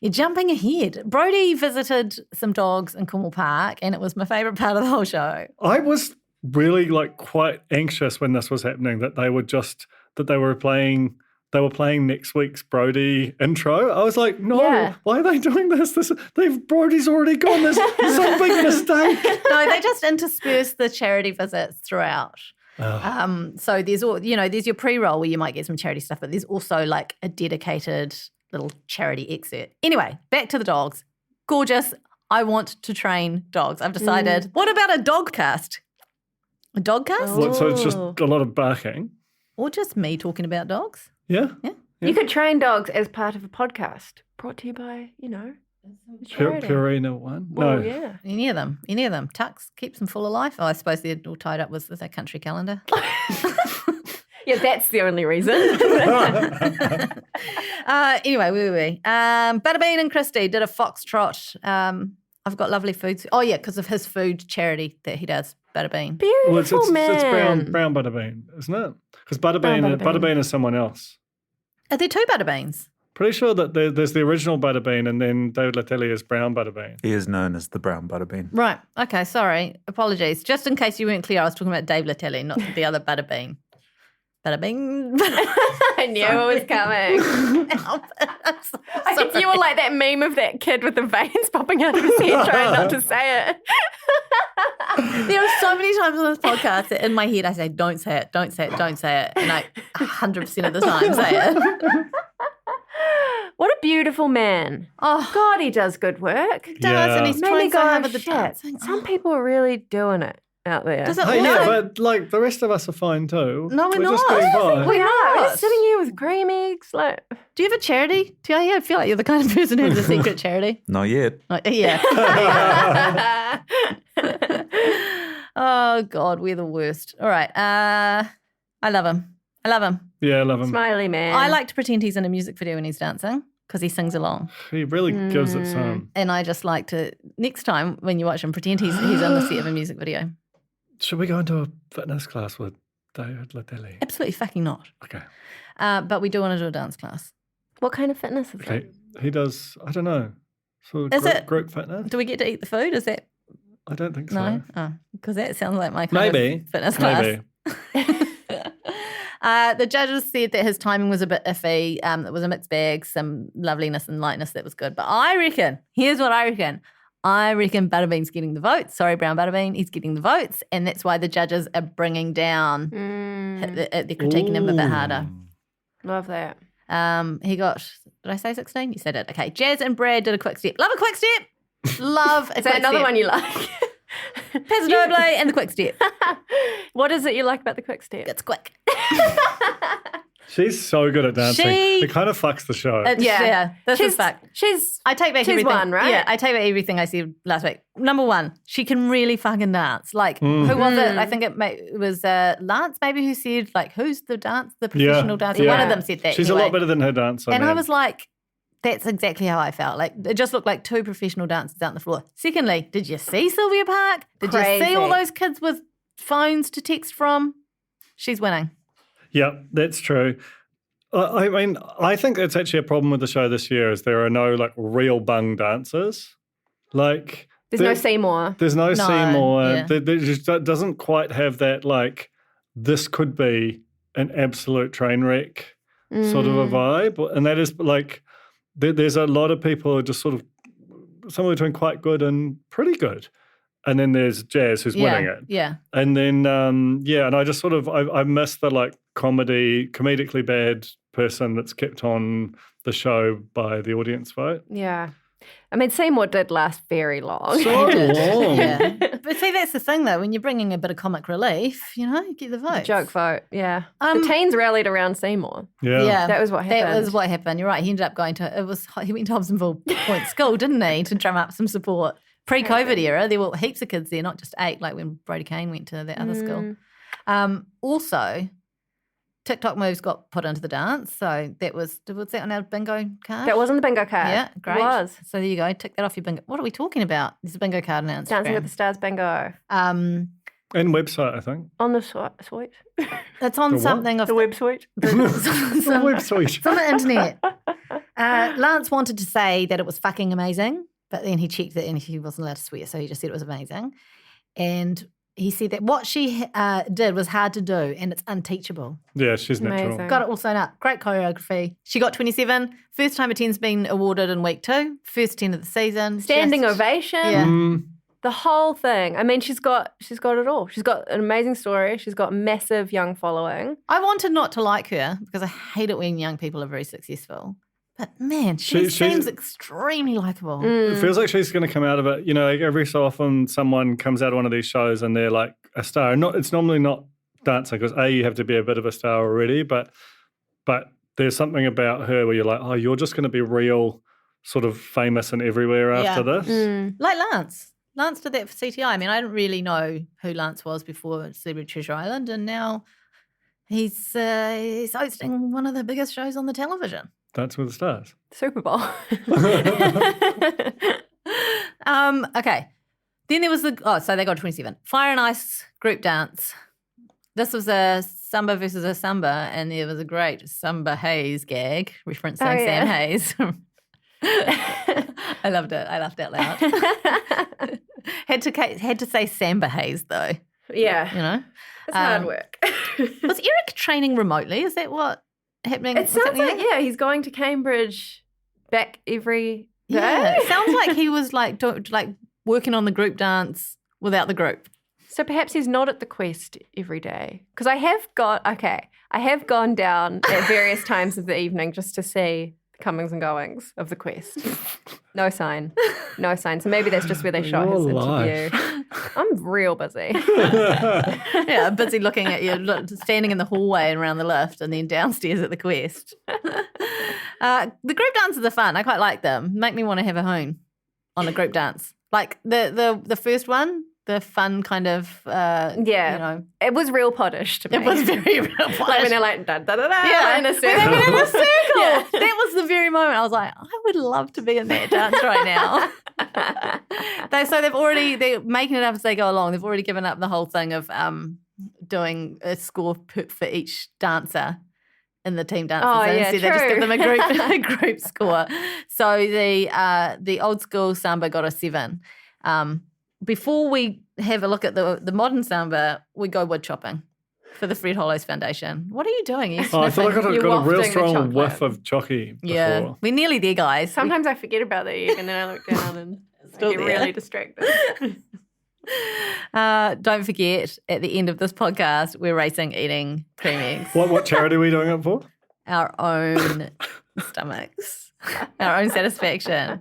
You're jumping ahead. Brody visited some dogs in Cornwall Park, and it was my favourite part of the whole show.
I was really quite anxious when this was happening that they were playing next week's Brody intro. I was like, no, why are they doing this? Brody's already gone. There's some big mistake.
No, they just intersperse the charity visits throughout. So there's there's your pre-roll where you might get some charity stuff, but there's also like a dedicated little charity excerpt. Anyway, back to the dogs. Gorgeous. I want to train dogs. I've decided. What about a dog cast? A dog cast?
So it's just a lot of barking.
Or just me talking about dogs?
Yeah.
You could train dogs as part of a podcast brought to you by, charity.
Purina one?
Well,
No.
yeah.
Any of them. Tux keeps them full of life. Oh, I suppose they're all tied up with a country calendar.
Yeah, that's the only reason.
Anyway, where were we? Butterbean and Christy did a foxtrot. I've got lovely food. Oh, yeah, because of his food charity that he does, Butterbean.
Beautiful
Well, it's
man.
brown Butterbean, isn't it? Because Butterbean is someone else.
Are there two Butterbeans?
Pretty sure that there's the original Butterbean and then David Latelli is brown Butterbean.
He is known as the brown butterbean.
Right. Okay, sorry. Apologies. Just in case you weren't clear, I was talking about Dave Latelli, not the other Butterbean. Butterbean.
I knew it was coming. You were like that meme of that kid with the veins popping out of his head trying not to say it.
There are so many times on this podcast that in my head I say, don't say it, don't say it, don't say it. And I 100% of the time say it.
What a beautiful man.
Oh,
God, he does good work.
he does, and he's
Made me
trying so
go,
hard with the
shit.
dancing.
Some people are really doing it out there.
Does it
Hey,
also...
yeah, but the rest of us are fine too.
No, we're
just
not.
getting by.
We are. We're
not.
just sitting here with cream eggs. Like,
Do you have a charity? I feel like you're the kind of person who has a secret charity.
Not yet.
Yeah. Oh, God, we're the worst. All right. I love him.
Yeah, I love him.
smiley man.
I like to pretend he's in a music video when he's dancing because he sings along.
He really gives it some.
And I just like to, next time when you watch him, pretend he's on the set of a music video.
Should we go into a fitness class with David Latelli?
Absolutely fucking not.
Okay.
But we do want to do a dance class.
What kind of fitness is
Okay.
it?
He does, I don't know, sort of
Is it-
group fitness?
Do we get to eat the food? Is that
I don't think so.
no? Oh, because that sounds like my kind
Maybe.
of fitness class.
Maybe.
The judges said that his timing was a bit iffy. It was a mixed bag, some loveliness and lightness that was good. But I reckon, here's what I reckon. I reckon Butterbean's getting the votes. Sorry, Brown Butterbean, he's getting the votes, and that's why the judges are bringing down. They're critiquing him a bit harder.
Love that.
He got, did I say 16? You said it. Okay. Jazz and Brad did a quick step. Love a quick step. Love a
Is that
quick
another
step.
one you like?
Paso Doble and the quick step.
What is it you like about the quick step?
It's quick.
She's so good at dancing.
She-
It kind of fucks the show.
This is fuck. I take back
she's
everything.
one, right?
Yeah, I take back everything I said last week. Number one, she can really fucking dance. Like, who was it? I think it was Lance maybe who said, like, who's the professional dancer?
Yeah.
One of them said that.
She's
anyway.
a lot better than her dancer.
And
man.
I was like, that's exactly how I felt. Like, it just looked like two professional dancers out on the floor. Secondly, did you see Sylvia Park? Did you see all those kids with phones to text from? She's winning.
Yeah, that's true. I mean, I think it's actually a problem with the show this year is there are no like real bung dancers. Like
There's no Seymour.
There's no Seymour.
yeah.
There just doesn't quite have that like this could be an absolute train wreck sort of a vibe. And that is like there's a lot of people who are just sort of somewhere between quite good and pretty good. And then there's Jazz who's winning it.
Yeah.
And then, and I just sort of, I miss the like comedically bad person that's kept on the show by the audience vote.
Yeah. I mean, Seymour did last very long.
So long.
Yeah. But see, that's the thing though. When you're bringing a bit of comic relief, you get the vote.
Joke vote, yeah. The teens rallied around Seymour.
Yeah.
That was what happened.
That was what happened. You're right. He ended up he went to Hobsonville Point School, didn't he, to drum up some support. Pre-COVID era, there were heaps of kids there, not just 8, like when Brodie Kane went to that other school. Also, TikTok moves got put into the dance, so was that on our bingo card?
That wasn't the bingo card.
Yeah, great.
It was.
So there you go. Tick that off your bingo. What are we talking about? There's a bingo card on Instagram.
Dancing with the Stars bingo.
And website, I think.
On the suite.
It's on
The what?
something of
The web suite.
The website.
It's on the internet. Lance wanted to say that it was fucking amazing, but then he checked it and he wasn't allowed to swear, so he just said it was amazing. And he said that what she did was hard to do and it's unteachable.
Yeah, she's natural.
Amazing.
Got it all sewn up. Great choreography. She got 27. First time a 10's been awarded in week 2. First 10 of the season.
Standing ovation.
Yeah.
The whole thing. I mean, she's got it all. She's got an amazing story. She's got massive young following.
I wanted not to like her because I hate it when young people are very successful. But man, she seems extremely likable.
It feels like she's going to come out of it. Like every so often someone comes out of one of these shows and they're like a star. It's normally not dancing because you have to be a bit of a star already, but there's something about her where you're like, oh, you're just going to be real sort of famous and everywhere after this.
Like Lance. Lance did that for CTI. I mean, I didn't really know who Lance was before Celebrity Treasure Island, and now he's hosting one of the biggest shows on the television.
Dance with the Stars.
Super Bowl.
Okay. Then there was so they got 27. Fire and Ice group dance. This was a samba versus a samba, and there was a great Samba Hayes gag referencing Sam Hayes. I loved it. I laughed out loud. had to say Samba Hayes though.
Yeah. It's hard work.
Was Eric training remotely? Is that what happening?
It sounds like, he's going to Cambridge back every day.
Yeah, it sounds like he was like working on the group dance without the group.
So perhaps he's not at the Quest every day. Because I have gone down at various times of the evening just to see the comings and goings of the Quest. No sign. So maybe that's just where they shot his interview. I'm real busy.
Yeah, busy looking at you, standing in the hallway and around the lift and then downstairs at the Quest. The group dances are fun. I quite like them. Make me want to have a hoon on a group dance. Like the first one, the fun kind of,
It was real poddish to me.
It was very real poddish.
Like when they're like, da-da-da-da,
yeah,
in a
when they went in a circle.
Yeah.
That was the very moment I was like, I would love to be in that dance right now. They're making it up as they go along. They've already given up the whole thing of doing a score for each dancer in the team dances.
Oh, yeah,
They just give them a group score. So the old school samba got a 7. Before we have a look at the modern samba, we go wood chopping for the Fred Hollows Foundation. What are you doing? Are you
I feel like I
You're
got a real
wafting the
strong
chocolate.
whiff of chocky before.
Yeah, we're nearly there, guys.
Sometimes I forget about that and then I look down and
Still
Get really distracted.
Don't forget, at the end of this podcast, we're racing eating cream eggs.
What charity are we doing it for?
Our own stomachs, our own satisfaction.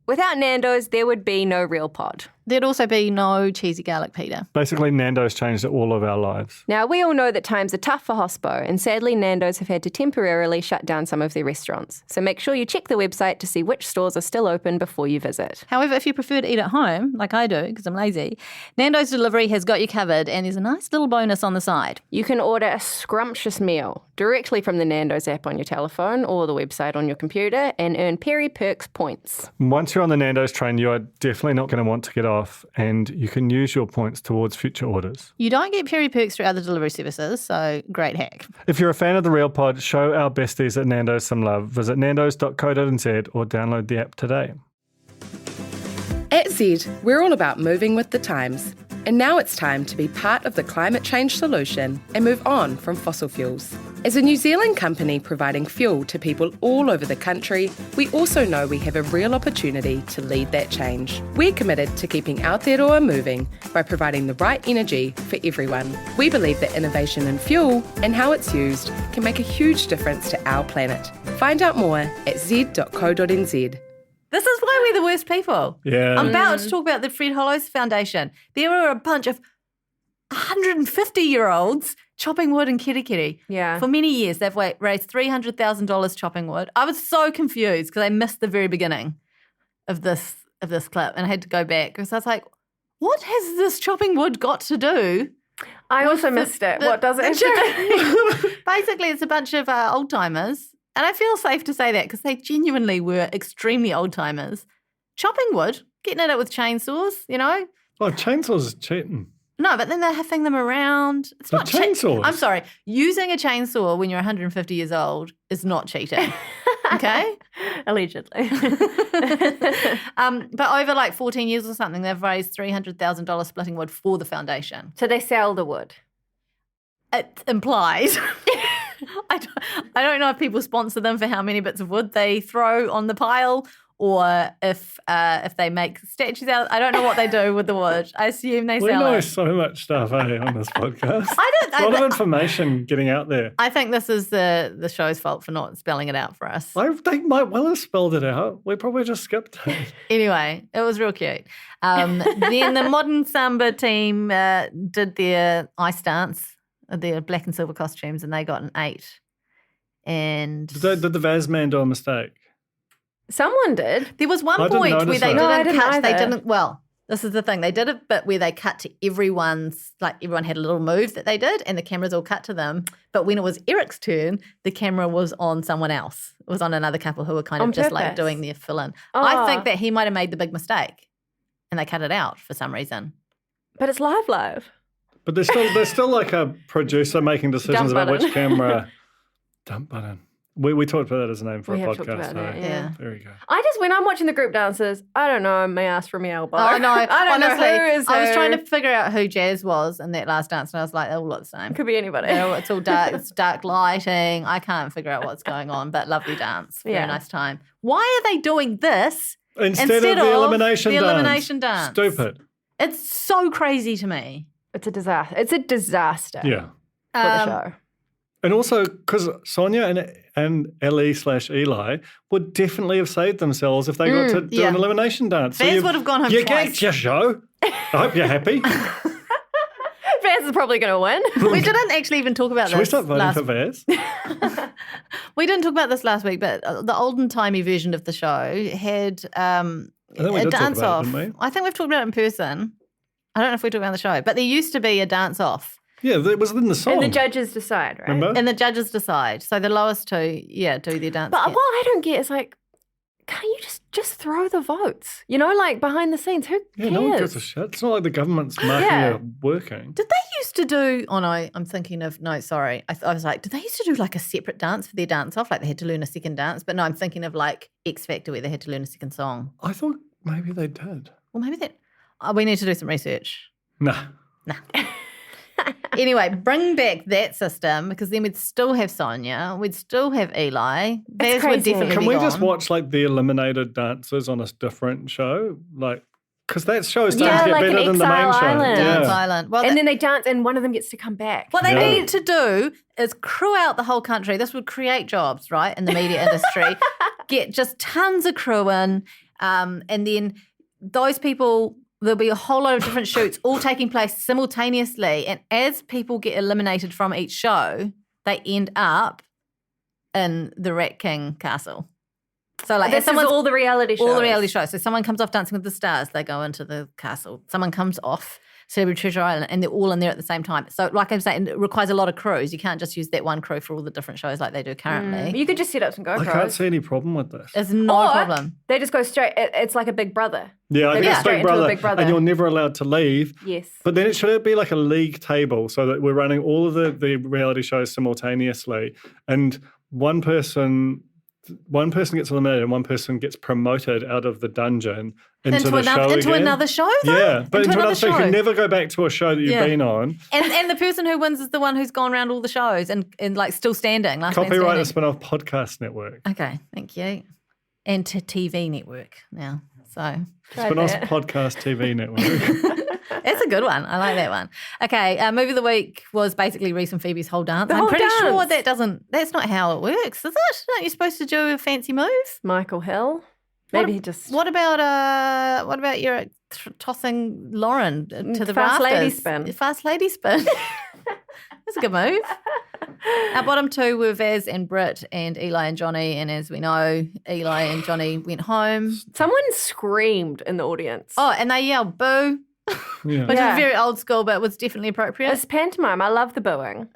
Without Nando's, there would be no real pod.
There'd also be no cheesy garlic pita.
Basically, Nando's changed all of our lives.
Now, we all know that times are tough for hospo, and sadly, Nando's have had to temporarily shut down some of their restaurants. So make sure you check the website to see which stores are still open before you visit.
However, if you prefer to eat at home, like I do because I'm lazy, Nando's Delivery has got you covered, and there's a nice little bonus on the side.
You can order a scrumptious meal directly from the Nando's app on your telephone or the website on your computer and earn Peri Perks points.
Once you're on the Nando's train, you are definitely not going to want to get off, and you can use your points towards future orders.
You don't get Peri Perks through other delivery services, so great hack.
If you're a fan of The Real Pod, show our besties at Nando's some love. Visit nandos.co.nz or download the app today.
At Zed, we're all about moving with the times. And now it's time to be part of the climate change solution and move on from fossil fuels. As a New Zealand company providing fuel to people all over the country, we also know we have a real opportunity to lead that change. We're committed to keeping Aotearoa moving by providing the right energy for everyone. We believe that innovation in fuel and how it's used can make a huge difference to our planet. Find out more at z.co.nz.
This is why we're the worst people.
Yeah.
I'm about to talk about the Fred Hollows Foundation. There are a bunch of 150-year-olds chopping wood in Kirikiri.
Yeah.
For many years, they've raised $300,000 chopping wood. I was so confused because I missed the very beginning of this clip, and I had to go back because I was like, what has this chopping wood got to do?
I also missed it. What does it have to do?
Basically, it's a bunch of old-timers. And I feel safe to say that because they genuinely were extremely old-timers. Chopping wood, getting at it with chainsaws, you know?
Oh, chainsaws are cheating.
No, but then they're huffing them around. It's not
chainsaws.
I'm sorry. Using a chainsaw when you're 150 years old is not cheating. Okay?
Allegedly.
But over like 14 years or something, they've raised $300,000 splitting wood for the foundation.
So they sell the wood.
It implies. I don't know if people sponsor them for how many bits of wood they throw on the pile, or if they make statues out. I don't know what they do with the wood. I assume they
We
sell
know
it.
so much stuff on this podcast.
I
a lot of information getting out there.
I think this is the show's fault for not spelling it out for us.
They might well have spelled it out. We probably just skipped it.
Anyway, it was real cute. Then the modern samba team did their ice dance, their black and silver costumes, and they got an 8. And
Did the Vaz man do a mistake?
Someone did.
there was one
I didn't
point where
notice
they
that. No,
I
didn't
didn't
cut. They
either.
didn't. Well, this is the thing. They did it, but where they cut to everyone's, like everyone had a little move that they did, and the cameras all cut to them. But when it was Eric's turn, the camera was on someone else. It was on another couple who were kind of
On
just like
purpose.
doing their fill-in.
Oh.
I think that he might have made the big mistake, and they cut it out for some reason.
But it's live.
But there's still like a producer making decisions
Dump
about
button.
which camera. Dump button. We talked about that as a name for
We
a
have talked
podcast.
about it,
eh?
yeah.
There we go.
When I'm watching the group dances, I don't know my ass from my elbow.
Oh no!
I don't
honestly,
know who is who.
I was trying to figure out who Jazz was in that last dance, and I was like, they all look the same.
Could be anybody.
It's all dark. It's dark lighting. I can't figure out what's going on, but lovely dance. Very
Yeah.
nice time. Why are they doing this
Instead of the elimination dance. Stupid.
It's so crazy to me.
It's a disaster. It's a disaster
Yeah.
for the show.
And also, because Sonia and Ellie/Eli would definitely have saved themselves if they got to do
yeah.
an elimination dance.
Vaz would have gone home
You
twice.
get your show. I hope you're happy.
Vaz is probably going to win.
We didn't actually even talk about
Should we
this.
start voting for Vaz?
We didn't talk about this last week, but the olden-timey version of the show had
we
a
did talk
dance
about it,
off.
didn't we?
I think we've talked about it in person. I don't know if we talked about it on the show, but there used to be a dance off.
Yeah, it was in the song.
And the judges decide, right?
Remember?
And the judges decide. So the lowest two, do their dance.
But
step.
what I don't get is like, can't you just throw the votes? You know, like behind the scenes, who
Yeah,
cares?
no one gives a shit. It's not like the government's marking
Yeah.
it working.
Did they used to do, I'm thinking of, no, sorry. I was like, did they used to do like a separate dance for their dance off? Like they had to learn a second dance? But no, I'm thinking of like X Factor where they had to learn a second song.
I thought maybe they did.
Well, maybe that, we need to do some research.
Nah.
Anyway, bring back that system because then we'd still have Sonia, we'd still have Eli. Theirs would definitely
Can
be
we
gone.
just watch like the eliminated dancers on a different show? Like, because that show is starting to get
like
better
an
than the
Exile
main show.
Island.
Dance
Yeah.
Island. Well,
And then they dance and one of them gets to come back.
what they
Yeah.
need to do is crew out the whole country. This would create jobs, right, in the media industry. Get just tons of crew in, and then those people, there'll be a whole lot of different shoots all taking place simultaneously. And as people get eliminated from each show, they end up in the Rat King castle. So like,
This is all the reality shows.
all the reality shows. So someone comes off Dancing with the Stars, they go into the castle. Someone comes off Celebrity Treasure Island, and they're all in there at the same time. So like I'm saying, it requires a lot of crews. You can't just use that one crew for all the different shows like they do currently.
You could just set up some GoPros.
I can't see any problem with this.
It's no
Or
problem.
They just go straight. It's like a Big Brother.
Yeah, I
They
think
go
it's
straight
Big
into a
Brother,
Big Brother.
and you're never allowed to leave.
Yes.
But then should it be like a league table so that we're running all of the reality shows simultaneously, and one person gets eliminated and one person gets promoted out of the dungeon into the show
into
again?
another show, though?
Yeah, but into another show. You
show.
can never go back to a show that you've
Yeah.
been on.
And the person who wins is the one who's gone around all the shows and like still standing. Last man
Copyright the
standing.
Spinoff Podcast Network.
Okay, thank you. And to TV network now. So
Spinoff's
that.
Podcast TV Network.
it's a good one. I like that one. Okay, movie of the week was basically Reese and Phoebe's whole dance.
The
I'm
whole
pretty sure
dance.
that's not how it works, is it? Aren't you supposed to do a fancy move?
Michael Hill. Maybe he just.
What about your tossing Lauren to the
Fast lady
rafters?
spin.
Fast lady spin. That's a good move. Our bottom two were Vaz and Britt and Eli and Johnny. And as we know, Eli and Johnny went home.
Someone screamed in the audience.
Oh, and they yelled boo,
Yeah.
which
Yeah.
is very old school, but was definitely appropriate.
It's pantomime. I love the booing.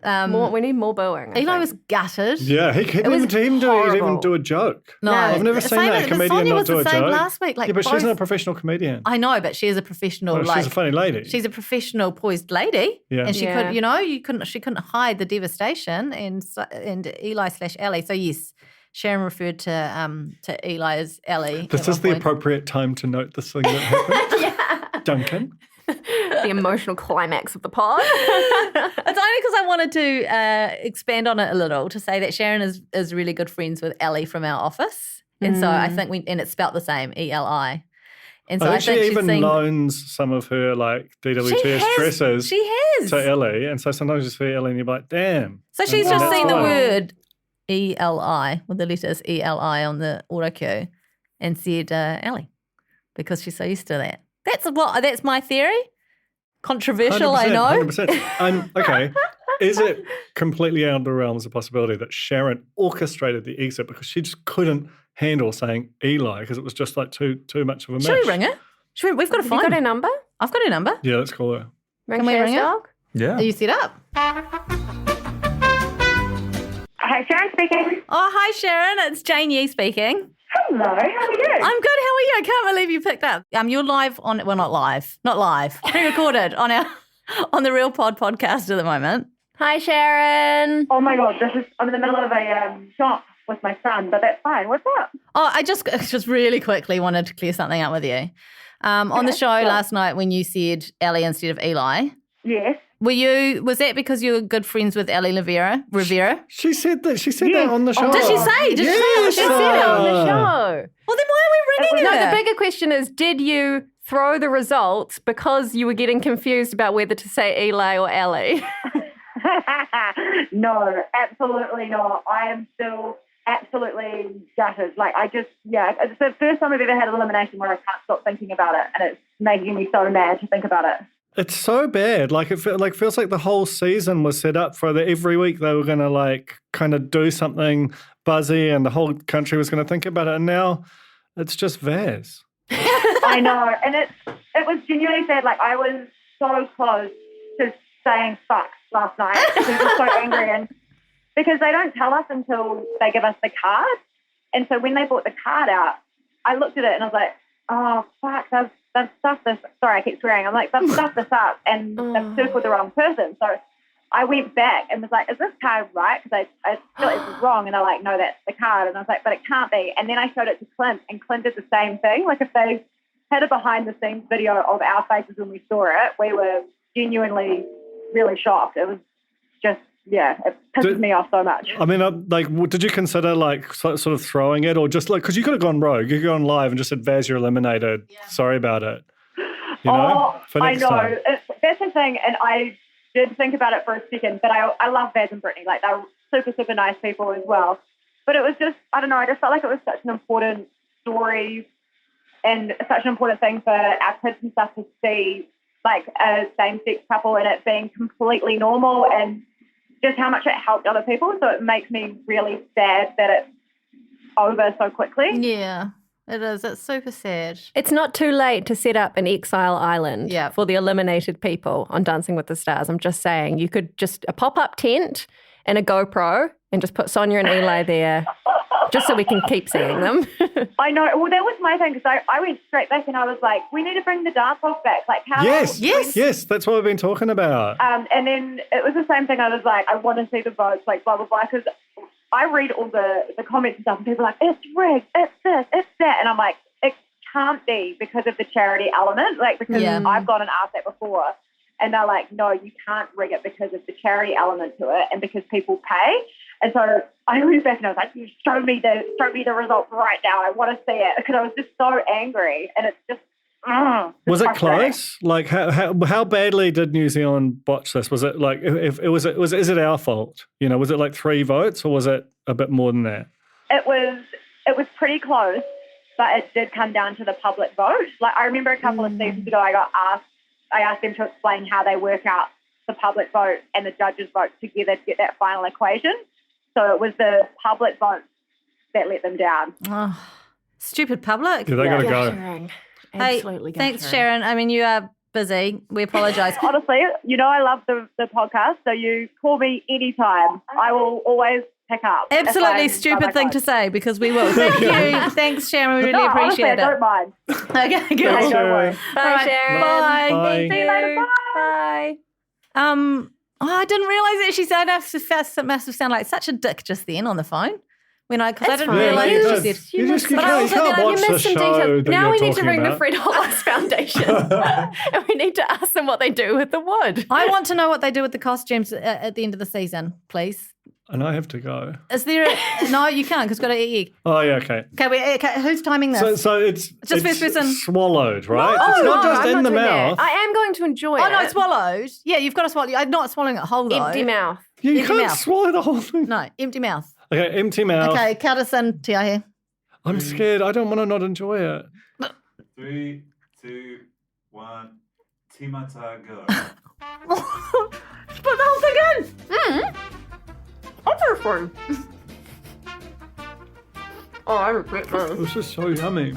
We need more booing. I
Eli
think.
was gutted.
Yeah, he couldn't
was
even
horrible.
do a joke.
No,
I've never seen
Same-
that comedian
Sonia
not
was
do
the
a
same
joke.
last week. Like
Yeah, but she's
both-
not a professional comedian.
I know, but she is a professional.
Oh,
like
she's a funny lady.
she's a professional poised lady,
Yeah.
and she
Yeah.
could, she couldn't hide the devastation, and Eli / Ellie. So yes, Sharon referred to Eli as Ellie.
This
at
is
one
the
point.
appropriate time to note this thing that happened. Duncan.
the emotional climax of the pod.
It's only because I wanted to expand on it a little to say that Sharon is really good friends with Ellie from our office, and so I think and it's spelt the same, Eli. And so
I think she
she's
even
seen,
loans some of her like DWTS dresses
She has.
to Ellie, and so sometimes you see Ellie and you're like, damn.
So she's
And
just
that's
seen the
why.
word ELI with the letters ELI on the auto cue and said Ellie because she's so used to that. That's my theory. Controversial, I know.
100%. Okay. Is it completely out of the realms of possibility that Sharon orchestrated the exit because she just couldn't handle saying Eli because it was just like too much of a mess?
Should we ring her? We've got to
Have you
find
got
her.
her number?
I've got her number.
Yeah, let's call her.
Ring
Can we
Cher's
ring her?
dog?
Yeah.
Are you set up?
Hi, Sharon speaking.
Oh, hi Sharon. It's Jane Yee speaking.
Hello, how are you?
I'm good. How are you? I can't believe you picked up. You're live on. Well, not live, pre-recorded on the Real Pod podcast at the moment.
Hi, Sharon.
Oh my God, I'm in the middle of a shop with my son, but that's fine. What's up?
Oh, I just really quickly wanted to clear something up with you. On the show last night when you said Ellie instead of Eli,
Yes.
was that because you were good friends with Ellie Rivera?
She said that. She said that on the show.
Did she say? Did she say on the
Yes.
She said it on the show.
Well, then why are we ringing her?
No, the bigger question is, did you throw the results because you were getting confused about whether to say Eli or Ellie?
No, absolutely not. I am still absolutely gutted. It's the first time I've ever had an elimination where I can't stop thinking about it, and it's making me so mad to think about it.
It's so bad. Like it feels like the whole season was set up for that. Every week they were going to like kind of do something buzzy, and the whole country was going to think about it. And now it's just Vaz.
I know, and it was genuinely sad. Like I was so close to saying fuck last night because I was so angry, and because they don't tell us until they give us the card, and so when they brought the card out, I looked at it and I was like, oh fuck, they've stuffed this. Sorry, I keep swearing. I'm like, they've stuffed this up and they've circled the wrong person. So I went back and was like, is this card right? Because I feel like it was wrong, and they're like, no, that's the card, and I was like, but it can't be. And then I showed it to Clint, and Clint did the same thing. Like if they had a behind the scenes video of our faces when we saw it, we were genuinely really shocked. It was just, it pisses me off so much.
I mean, did you consider sort of throwing it, or just because you could have gone rogue, you could go on live and just said, "Vaz, you're eliminated. Sorry about it." You know, for next time.
That's the thing, and I did think about it for a second, but I love Vaz and Brittany. Like, they're super, super nice people as well. But it was just, I don't know, I just felt like it was such an important story and such an important thing for our kids and stuff to see, like a same-sex couple and it being completely normal, and just how much it helped other people. So it makes me really sad that it's over so quickly.
Yeah, it is. It's super sad.
It's not too late to set up an exile island for the eliminated people on Dancing with the Stars. I'm just saying, you could just a pop-up tent and a GoPro and just put Sonia and Eli there just so we can keep seeing them.
I know. Well, that was my thing, because I went straight back and I was like, we need to bring the dance off back. Like, how?
Yes, that's what we've been talking about.
And then it was the same thing. I was like, I want to see the votes, like, blah, blah, blah, because I read all the comments and stuff, and people are like, it's rigged, it's this, it's that. And I'm like, it can't be because of the charity element, like, because I've gone and asked that before. And they're like, no, you can't rig it because of the charity element to it and because people pay. And so I went back and I was like, show me the results right now. I want to see it, because I was just so angry. And it's just,
was it close? Like, how badly did New Zealand botch this? Was it like, is it our fault? You know, was it like 3 votes, or was it a bit more than that?
It was pretty close, but it did come down to the public vote. Like, I remember a couple of seasons ago, I asked them to explain how they work out the public vote and the judges' vote together to get that final equation. So it was the public vote that let them down.
Oh, stupid public.
Yeah, they got to go.
Absolutely. Thanks, Sharon. I mean, you are busy. We apologise.
Honestly, you know I love the podcast, so you call me anytime. I will always pick up.
Absolutely stupid thing to say, because we will. Thank you. Thanks, Sharon. We really appreciate it.
I don't mind.
Okay, good.
Don't worry.
Bye, Sharon.
Bye.
Bye.
See you later. Bye.
I didn't realise that she said it must have sounded like such a dick just then on the phone. Because I didn't realise what she said.
You can't watch the show.
Now we need to ring the Fred Hollis Foundation and we need to ask them what they do with the wood.
I want to know what they do with the costumes at the end of the season, please.
And I have to go.
Is there no, you can't, because we've got to eat.
Oh, yeah, okay.
Okay, who's timing this?
So it's
just first person.
Swallowed, right?
No,
it's not just
I'm
in
not
the
doing
mouth.
that. I am going to enjoy it.
Oh, no, it's swallowed. Yeah, you've got to swallow. I'm not swallowing it whole, though.
Empty mouth.
You
Empty
can't
mouth.
swallow the whole thing.
No, empty mouth.
Okay, empty mouth.
Okay, count us in, Tia here.
I'm scared. I don't want to not enjoy it.
3, 2, 1. Timata go.
Just put the whole thing in.
Wonderful. Oh, I regret this.
This is so yummy.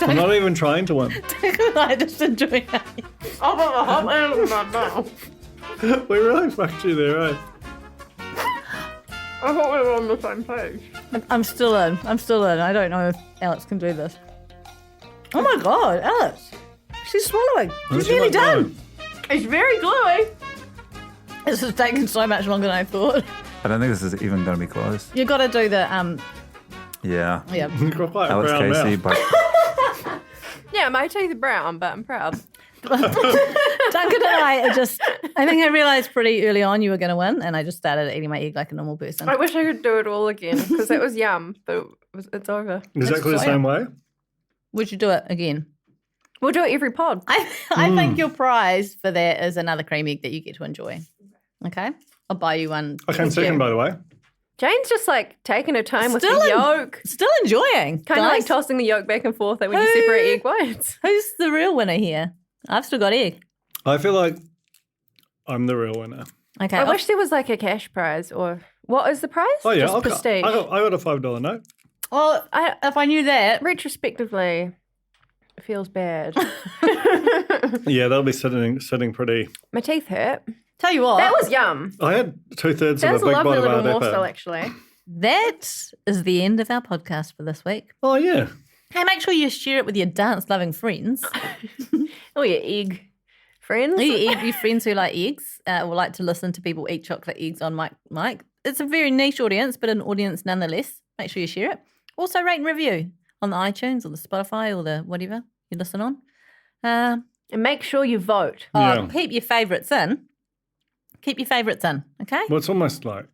I'm not even trying to win.
I just enjoy it.
I'll put the whole end in my mouth.
We really fucked you there, right?
I thought we were on the same page.
I'm still in. I don't know if Alex can do this. Oh my God, Alex. She's swallowing. She's nearly done.
It's very gluey.
This has taken so much longer than I thought.
I don't think this is even going to be close.
You got to do the
Yeah.
You've got quite a
Alex
brown
Casey,
mouth.
but
Yeah, my teeth are brown, but I'm proud.
Duncan and I are just. I think I realised pretty early on you were going to win, and I just started eating my egg like a normal person.
I wish I could do it all again, because that was yum, but it's over.
Exactly the same way?
Would you do it again?
We'll do it every pod.
I think your prize for that is another cream egg that you get to enjoy. Okay? I'll buy you one.
I can second, by the way.
Jane's just like taking her time with the yolk.
Still enjoying.
Kind of like tossing the yolk back and forth like when you separate egg whites.
Who's the real winner here? I've still got egg.
I feel like I'm the real winner.
Okay.
I wish there was like a cash prize, or what is the prize?
Oh, yeah.
Just prestige.
I got a $5 note.
Well, if I knew that.
Retrospectively, it feels bad.
Yeah, they'll be sitting pretty.
My teeth hurt.
Tell you what.
That was yum.
I had 2/3
That
of
was
a
a
big
lovely
bite of
little
our
morsel,
depot.
actually.
That is the end of our podcast for this week.
Oh, yeah.
Hey, make sure you share it with your dance-loving friends.
Oh, your egg friends.
Your friends who like eggs or like to listen to people eat chocolate eggs on mic. It's a very niche audience, but an audience nonetheless. Make sure you share it. Also, rate and review on the iTunes or the Spotify or the whatever you listen on.
And make sure you vote.
Keep your favourites in. Keep your favourites in, okay?
Well, it's almost like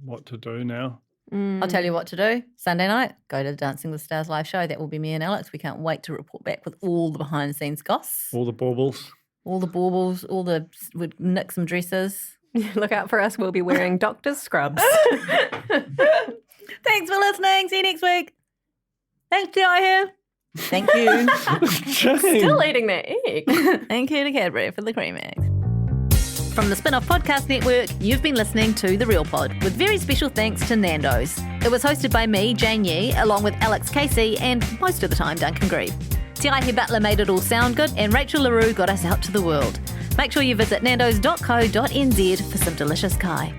what to do now.
I'll tell you what to do. Sunday night, go to the Dancing with the Stars live show. That will be me and Alex. We can't wait to report back with all the behind-the-scenes goss.
All the baubles.
We'd nick some dresses.
Look out for us. We'll be wearing doctor's scrubs.
Thanks for listening. See you next week. Thanks, T.I. here. Thank you.
Still eating that egg.
Thank you to Cadbury for the cream eggs. From the Spinoff Podcast Network, you've been listening to The Real Pod, with very special thanks to Nando's. It was hosted by me, Jane Yee, along with Alex Casey and, most of the time, Duncan Grieve. Te Aihe Butler made it all sound good, and Rachel LaRue got us out to the world. Make sure you visit nandos.co.nz for some delicious kai.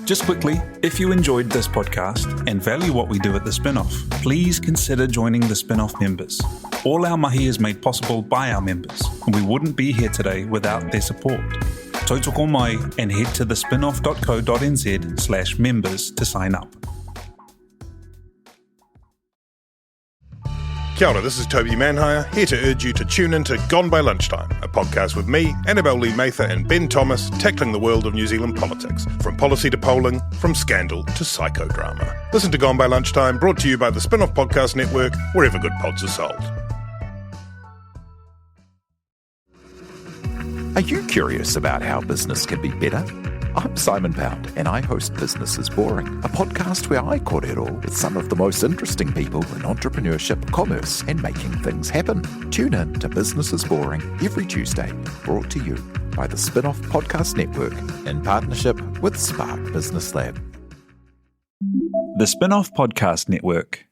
Just quickly, if you enjoyed this podcast and value what we do at The Spinoff, please consider joining the Spinoff members. All our mahi is made possible by our members, and we wouldn't be here today without their support. Tautoko mai and head to thespinoff.co.nz/members to sign up.
Kia ora, this is Toby Manhire, here to urge you to tune in to Gone by Lunchtime, a podcast with me, Annabelle Lee Mather and Ben Thomas, tackling the world of New Zealand politics, from policy to polling, from scandal to psychodrama. Listen to Gone by Lunchtime, brought to you by the Spinoff Podcast Network, wherever good pods are sold.
Are you curious about how business can be better? I'm Simon Pound, and I host Business is Boring, a podcast where I kōrero with some of the most interesting people in entrepreneurship, commerce, and making things happen. Tune in to Business is Boring every Tuesday, brought to you by the Spinoff Podcast Network in partnership with Spark Business Lab.
The Spinoff Podcast Network.